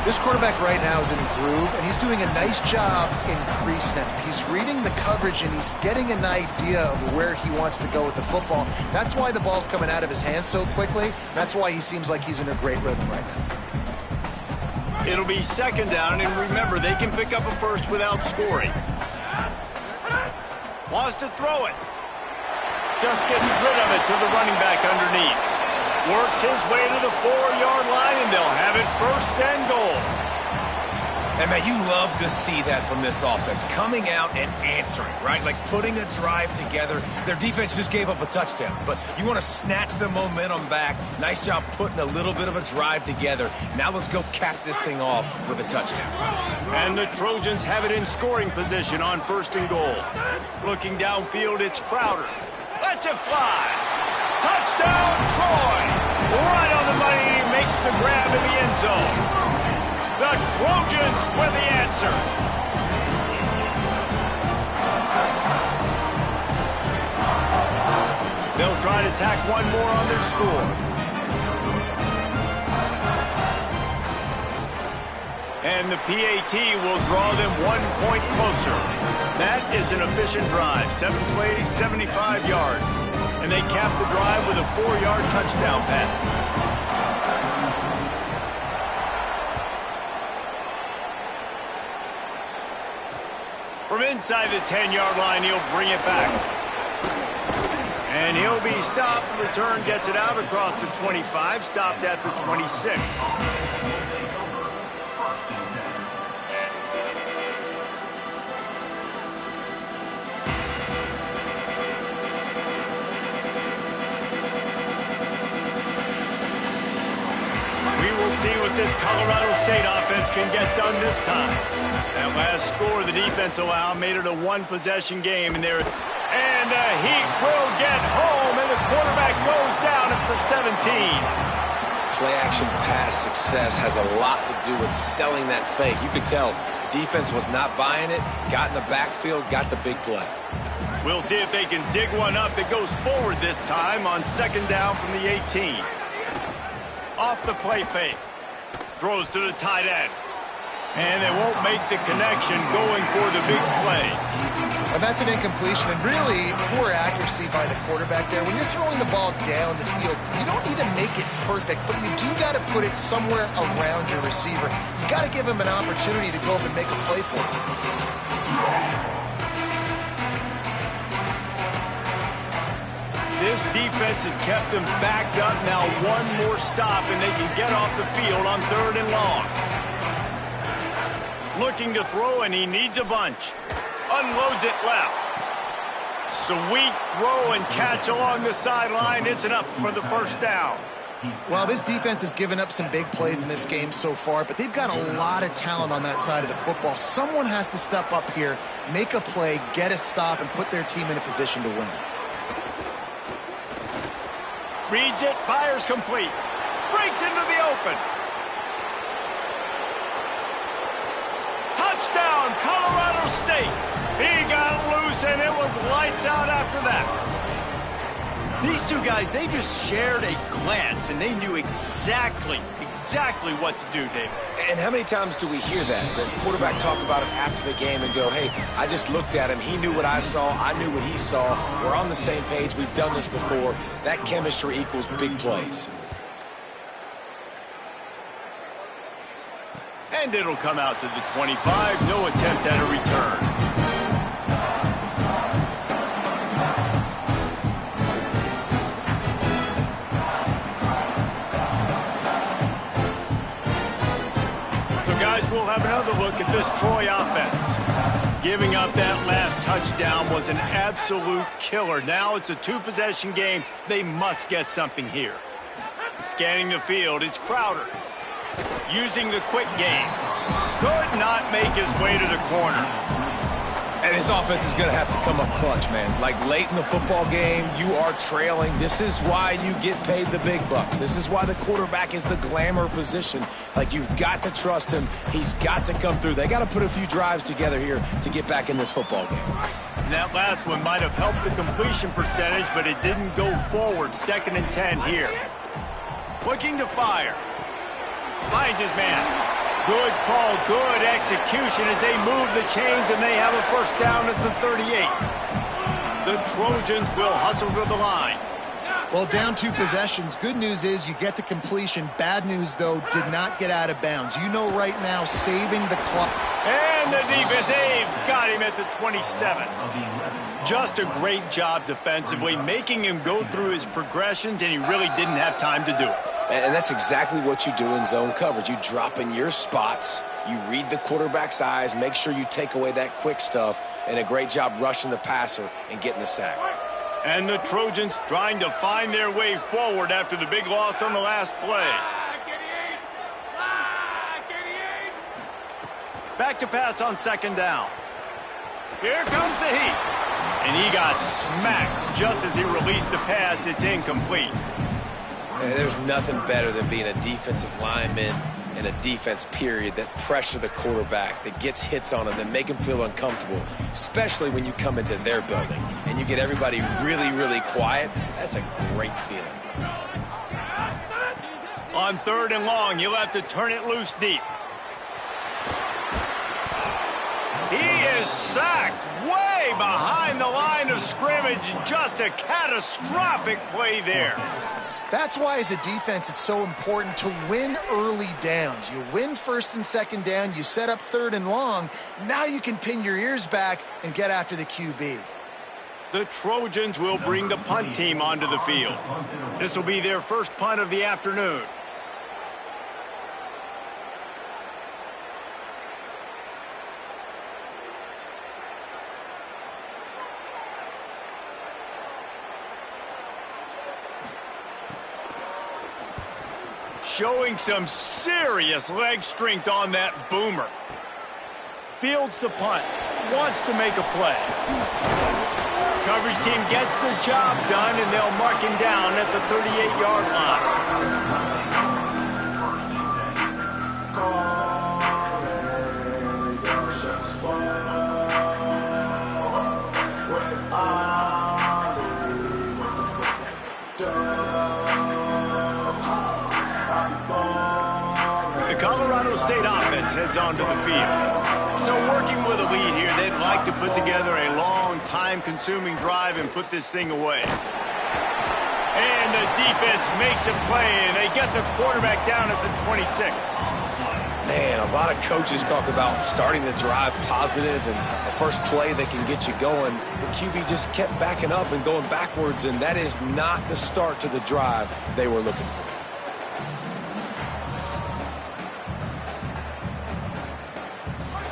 This quarterback right now is in a groove, and he's doing a nice job in pre-snap. He's reading the coverage, and he's getting an idea of where he wants to go with the football. That's why the ball's coming out of his hands so quickly. That's why he seems like he's in a great rhythm right now. It'll be 2nd down, and remember, they can pick up a first without scoring. Wants to throw it. Just gets rid of it to the running back underneath. Works his way to the 4-yard line, and they'll have it 1st and goal. And, man, you love to see that from this offense. Coming out and answering, right? Like putting a drive together. Their defense just gave up a touchdown, but you want to snatch the momentum back. Nice job putting a little bit of a drive together. Now let's go cap this thing off with a touchdown. And the Trojans have it in scoring position on 1st and goal. Looking downfield, it's Crowder. A Lets it fly. Touchdown, Troy. Right on the money. He makes the grab in the end zone. The Trojans with the answer. They'll try to tack one more on their score. And the PAT will draw them 1 point closer. That is an efficient drive. 7 plays, 75 yards. And they cap the drive with a 4-yard touchdown pass. From inside the 10-yard line, he'll bring it back. And he'll be stopped. Return gets it out across the 25, stopped at the 26. See what this Colorado State offense can get done this time. That last score the defense allowed made it a one-possession game, and the Heat will get home, and the quarterback goes down at the 17. Play-action pass success has a lot to do with selling that fake. You could tell defense was not buying it, got in the backfield, got the big play. We'll see if they can dig one up that goes forward this time on 2nd down from the 18. Off the play fake. Throws to the tight end. And they won't make the connection going for the big play. And that's an incompletion and really poor accuracy by the quarterback there. When you're throwing the ball down the field, you don't need to make it perfect, but you do got to put it somewhere around your receiver. You got to give him an opportunity to go up and make a play for him. This defense has kept them backed up. Now one more stop, and they can get off the field on 3rd and long. Looking to throw, and he needs a bunch. Unloads it left. Sweet throw and catch along the sideline. It's enough for the 1st down. Well, this defense has given up some big plays in this game so far, but they've got a lot of talent on that side of the football. Someone has to step up here, make a play, get a stop, and put their team in a position to win. Reads it, fires complete. Breaks into the open. Touchdown, Colorado State. He got loose, and it was lights out after that. These two guys, they just shared a glance, and they knew exactly what to do, David. And how many times do we hear that? The quarterback talk about it after the game and go, hey, I just looked at him. He knew what I saw. I knew what he saw. We're on the same page. We've done this before. That chemistry equals big plays. And it'll come out to the 25. No attempt at a return. We'll have another look at this Troy offense. Giving up that last touchdown was an absolute killer. Now it's a 2-possession game. They must get something here. Scanning the field, it's Crowder. Using the quick game. Could not make his way to the corner. And his offense is going to have to come up clutch, man. Like late in the football game, you are trailing. This is why you get paid the big bucks. This is why the quarterback is the glamour position. Like, you've got to trust him. He's got to come through. They got to put a few drives together here to get back in this football game. And that last one might have helped the completion percentage, but it didn't go forward. 2nd and 10 here. Looking to fire. Finds his man. Good call, good execution as they move the chains, and they have a 1st down at the 38. The Trojans will hustle to the line. Well, down 2 possessions. Good news is you get the completion. Bad news, though, did not get out of bounds. You know right now, saving the clock. And the defense, they've got him at the 27. Just a great job defensively, making him go through his progressions, and he really didn't have time to do it. And that's exactly what you do in zone coverage. You drop in your spots, you read the quarterback's eyes, make sure you take away that quick stuff, and a great job rushing the passer and getting the sack. And the Trojans trying to find their way forward after the big loss on the last play. Back to pass on 2nd down. Here comes the Heat. And he got smacked just as he released the pass. It's incomplete. There's nothing better than being a defensive lineman in a defense period that pressure the quarterback, that gets hits on him, that make him feel uncomfortable, especially when you come into their building and you get everybody really, really quiet. That's a great feeling. On 3rd and long, he'll have to turn it loose deep. He is sacked way behind the line of scrimmage. Just a catastrophic play there. That's why, as a defense, it's so important to win early downs. You win 1st and 2nd down, you set up 3rd and long. Now you can pin your ears back and get after the QB. The Trojans will bring the punt team onto the field. This will be their first punt of the afternoon. Showing some serious leg strength on that boomer. Fields the punt. Wants to make a play. Coverage team gets the job done, and they'll mark him down at the 38-yard line. The Colorado State offense heads onto the field. So working with a lead here, they'd like to put together a long, time-consuming drive and put this thing away. And the defense makes a play, and they get the quarterback down at the 26. Man, a lot of coaches talk about starting the drive positive and the first play that can get you going. The QB just kept backing up and going backwards, and that is not the start to the drive they were looking for.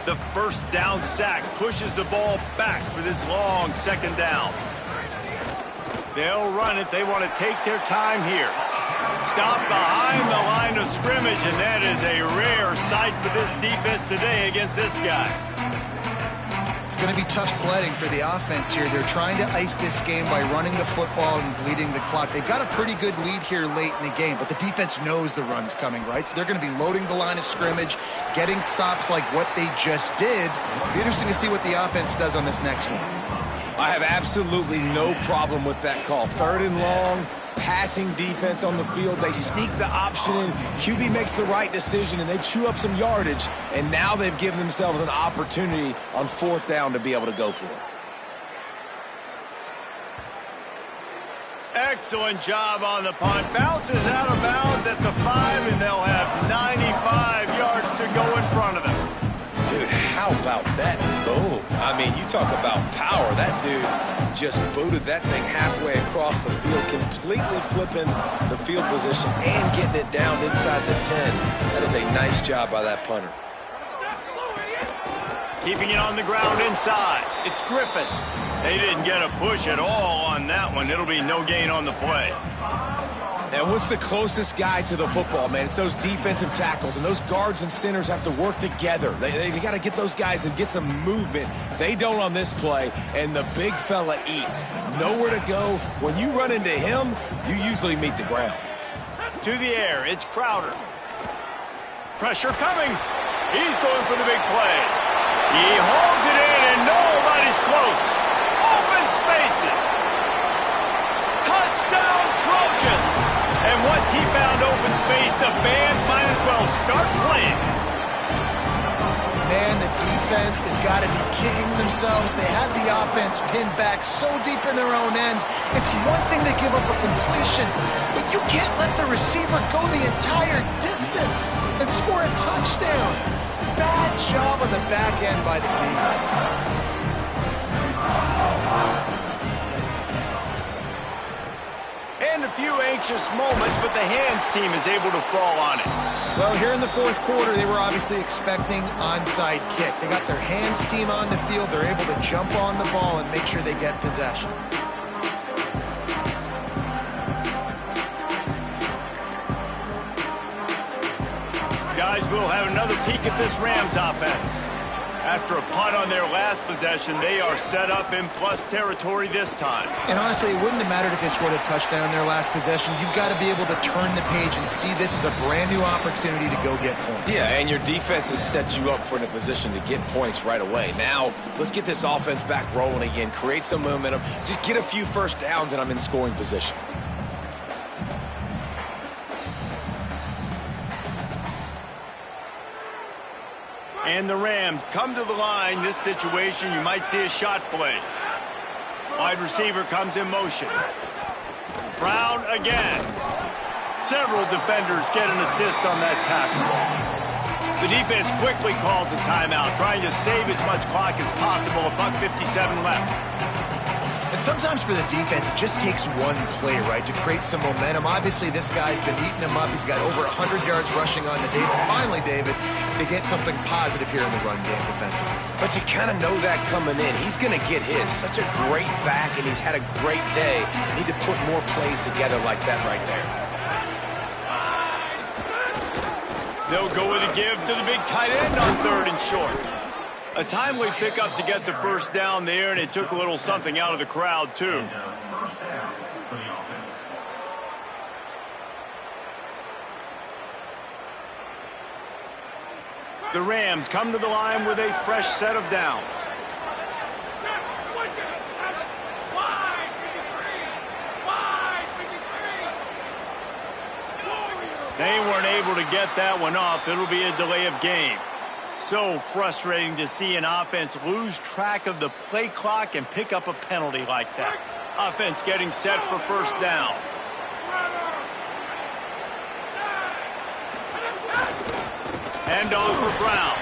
The first down sack pushes the ball back for this long 2nd down. They'll run it. They want to take their time here. Stop behind the line of scrimmage, and that is a rare sight for this defense today against this guy. It's going to be tough sledding for the offense here. They're trying to ice this game by running the football and bleeding the clock. They've got a pretty good lead here late in the game, but the defense knows the run's coming, right? So they're going to be loading the line of scrimmage, getting stops like what they just did. It'll be interesting to see what the offense does on this next one. I have absolutely no problem with that call. 3rd and long, passing defense on the field. They sneak the option in. QB makes the right decision, and they chew up some yardage. And now they've given themselves an opportunity on 4th down to be able to go for it. Excellent job on the punt. Bounces out of bounds at the 5, and they'll have 95 yards to go in front of them. Dude, how about that boom? I mean, you talk about power. That dude just booted that thing halfway across the field, completely flipping the field position and getting it down inside the 10. That is a nice job by that punter. Keeping it on the ground inside. It's Griffin. They didn't get a push at all on that one. It'll be no gain on the play. And what's the closest guy to the football, man? It's those defensive tackles, and those guards and centers have to work together. They got to get those guys and get some movement. They don't on this play, and the big fella eats. Nowhere to go. When you run into him, you usually meet the ground. To the air, it's Crowder. Pressure coming. He's going for the big play. He holds it in, and nobody's close. Open spaces. Touchdown, Trojans. And once he found open space, the band might as well start playing. Man, the defense has got to be kicking themselves. They had the offense pinned back so deep in their own end. It's one thing to give up a completion, but you can't let the receiver go the entire distance and score a touchdown. Bad job on the back end by the D. And a few anxious moments, but the hands team is able to fall on it. Well, here in the 4th quarter, they were obviously expecting onside kick. They got their hands team on the field. They're able to jump on the ball and make sure they get possession. Guys, we'll have another peek at this Rams offense. After a punt on their last possession, they are set up in plus territory this time. And honestly, it wouldn't have mattered if they scored a touchdown in their last possession. You've got to be able to turn the page and see this as a brand new opportunity to go get points. Yeah, and your defense has set you up for the position to get points right away. Now, let's get this offense back rolling again, create some momentum, just get a few first downs, and I'm in scoring position. And the Rams come to the line. This situation, you might see a shot play. Wide receiver comes in motion. Brown again. Several defenders get an assist on that tackle. The defense quickly calls a timeout, trying to save as much clock as possible. $1:57 left. And sometimes for the defense, it just takes one play, right, to create some momentum. Obviously, this guy's been eating him up. He's got over 100 yards rushing on the day. But finally, David, they get something positive here in the run game defensively. But you kind of know that coming in. He's going to get his. Such a great back, and he's had a great day. Need to put more plays together like that right there. They'll go with a give to the big tight end on 3rd and short. A timely pickup to get the first down there, and it took a little something out of the crowd, too. First down for the offense. The Rams come to the line with a fresh set of downs. They weren't able to get that one off. It'll be a delay of game. So frustrating to see an offense lose track of the play clock and pick up a penalty like that. Offense getting set for first down. Hand off for Brown.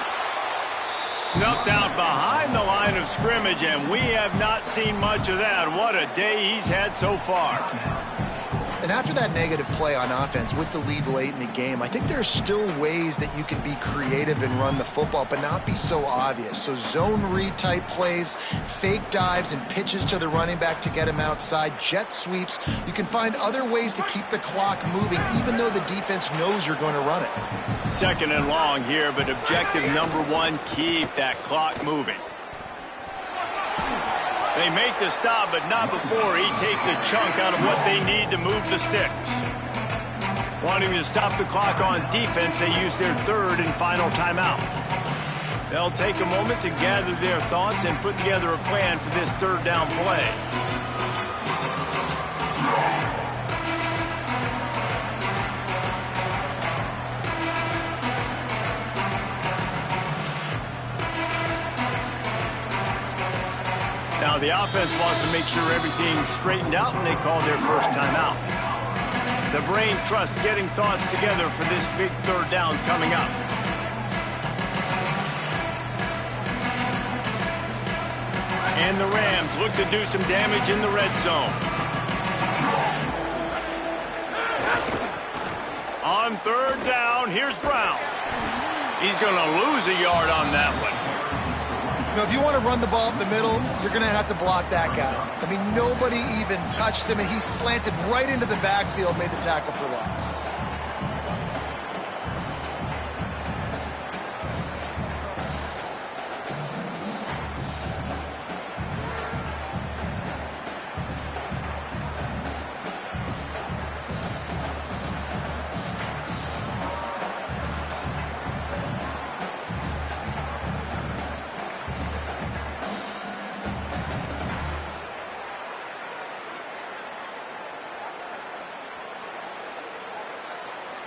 Snuffed out behind the line of scrimmage, and we have not seen much of that. What a day he's had so far. And after that negative play on offense with the lead late in the game, I think there's still ways that you can be creative and run the football, but not be so obvious. So zone read type plays, fake dives and pitches to the running back to get him outside, jet sweeps. You can find other ways to keep the clock moving, even though the defense knows you're going to run it. 2nd and long here, but objective number 1, keep that clock moving. They make the stop, but not before he takes a chunk out of what they need to move the sticks. Wanting to stop the clock on defense, they use their 3rd and final timeout. They'll take a moment to gather their thoughts and put together a plan for this 3rd down play. Now the offense wants to make sure everything's straightened out, and they call their first timeout. The brain trust getting thoughts together for this big 3rd down coming up. And the Rams look to do some damage in the red zone. On 3rd down, here's Brown. He's going to lose a yard on that one. You know, if you want to run the ball up the middle, you're going to have to block that guy. I mean, nobody even touched him, and he slanted right into the backfield, made the tackle for loss.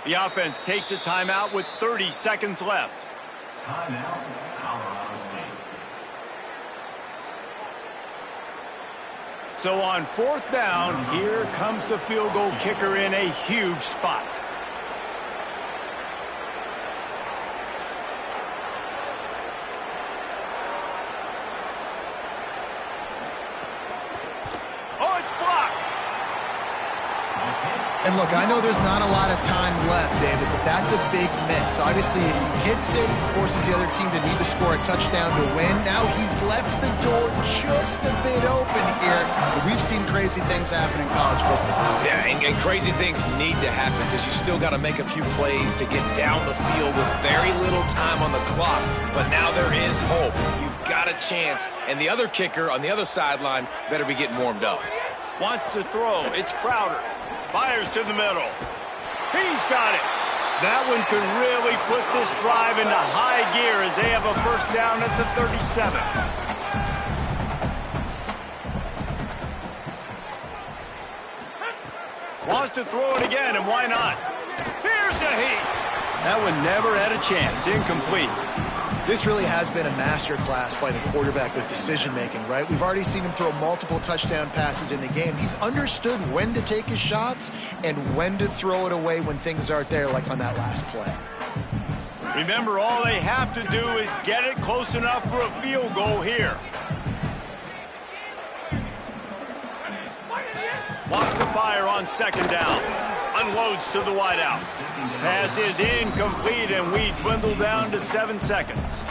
The offense takes a timeout with 30 seconds left. Timeout, Colorado State. So on 4th down, here comes the field goal kicker in a huge spot. Oh, it's blocked. And look, I know there's not a lot of time left, David, but that's a big miss. Obviously, he hits it, forces the other team to need to score a touchdown to win. Now he's left the door just a bit open here. But we've seen crazy things happen in college football. Yeah, and crazy things need to happen because you still got to make a few plays to get down the field with very little time on the clock. But now there is hope. You've got a chance. And the other kicker on the other sideline better be getting warmed up. Wants to throw. It's Crowder. Fires to the middle. He's got it. That one could really put this drive into high gear as they have a first down at the 37. Wants to throw it again, and why not? Here's a heat. That one never had a chance. Incomplete. This really has been a masterclass by the quarterback with decision-making, right? We've already seen him throw multiple touchdown passes in the game. He's understood when to take his shots and when to throw it away when things aren't there, like on that last play. Remember, all they have to do is get it close enough for a field goal here. Wants to fire on second down. Unloads to the wideout. Pass is incomplete, and we dwindle down to 7 seconds.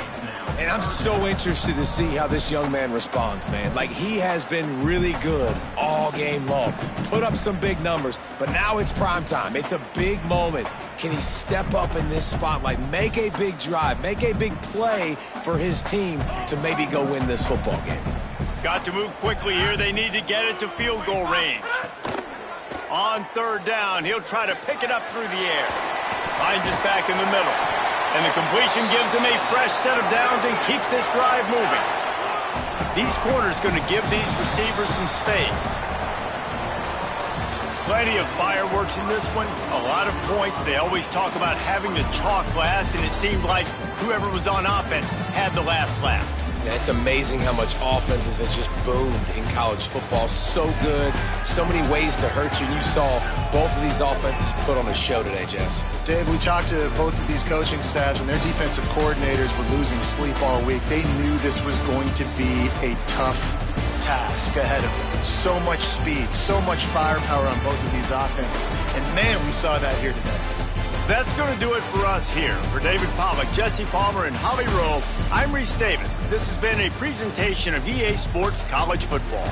And I'm so interested to see how this young man responds, man. Like, he has been really good all game long. Put up some big numbers, but now it's prime time. It's a big moment. Can he step up in this spotlight, make a big drive, make a big play for his team to maybe go win this football game? Got to move quickly here. They need to get it to field goal range. On third down, he'll try to pick it up through the air. Finds his back in the middle. And the completion gives him a fresh set of downs and keeps this drive moving. These corners going to give these receivers some space. Plenty of fireworks in this one. A lot of points. They always talk about having the chalk last, and it seemed like whoever was on offense had the last laugh. Yeah, it's amazing how much offenses have just boomed in college football. So good, so many ways to hurt you. And you saw both of these offenses put on a show today, Jess. Dave, we talked to both of these coaching staffs, and their defensive coordinators were losing sleep all week. They knew this was going to be a tough task ahead of them. So much speed, so much firepower on both of these offenses. And, man, we saw that here today. That's going to do it for us here. For David Pollack, Jesse Palmer, and Holly Rowe, I'm Reese Davis. This has been a presentation of EA Sports College Football.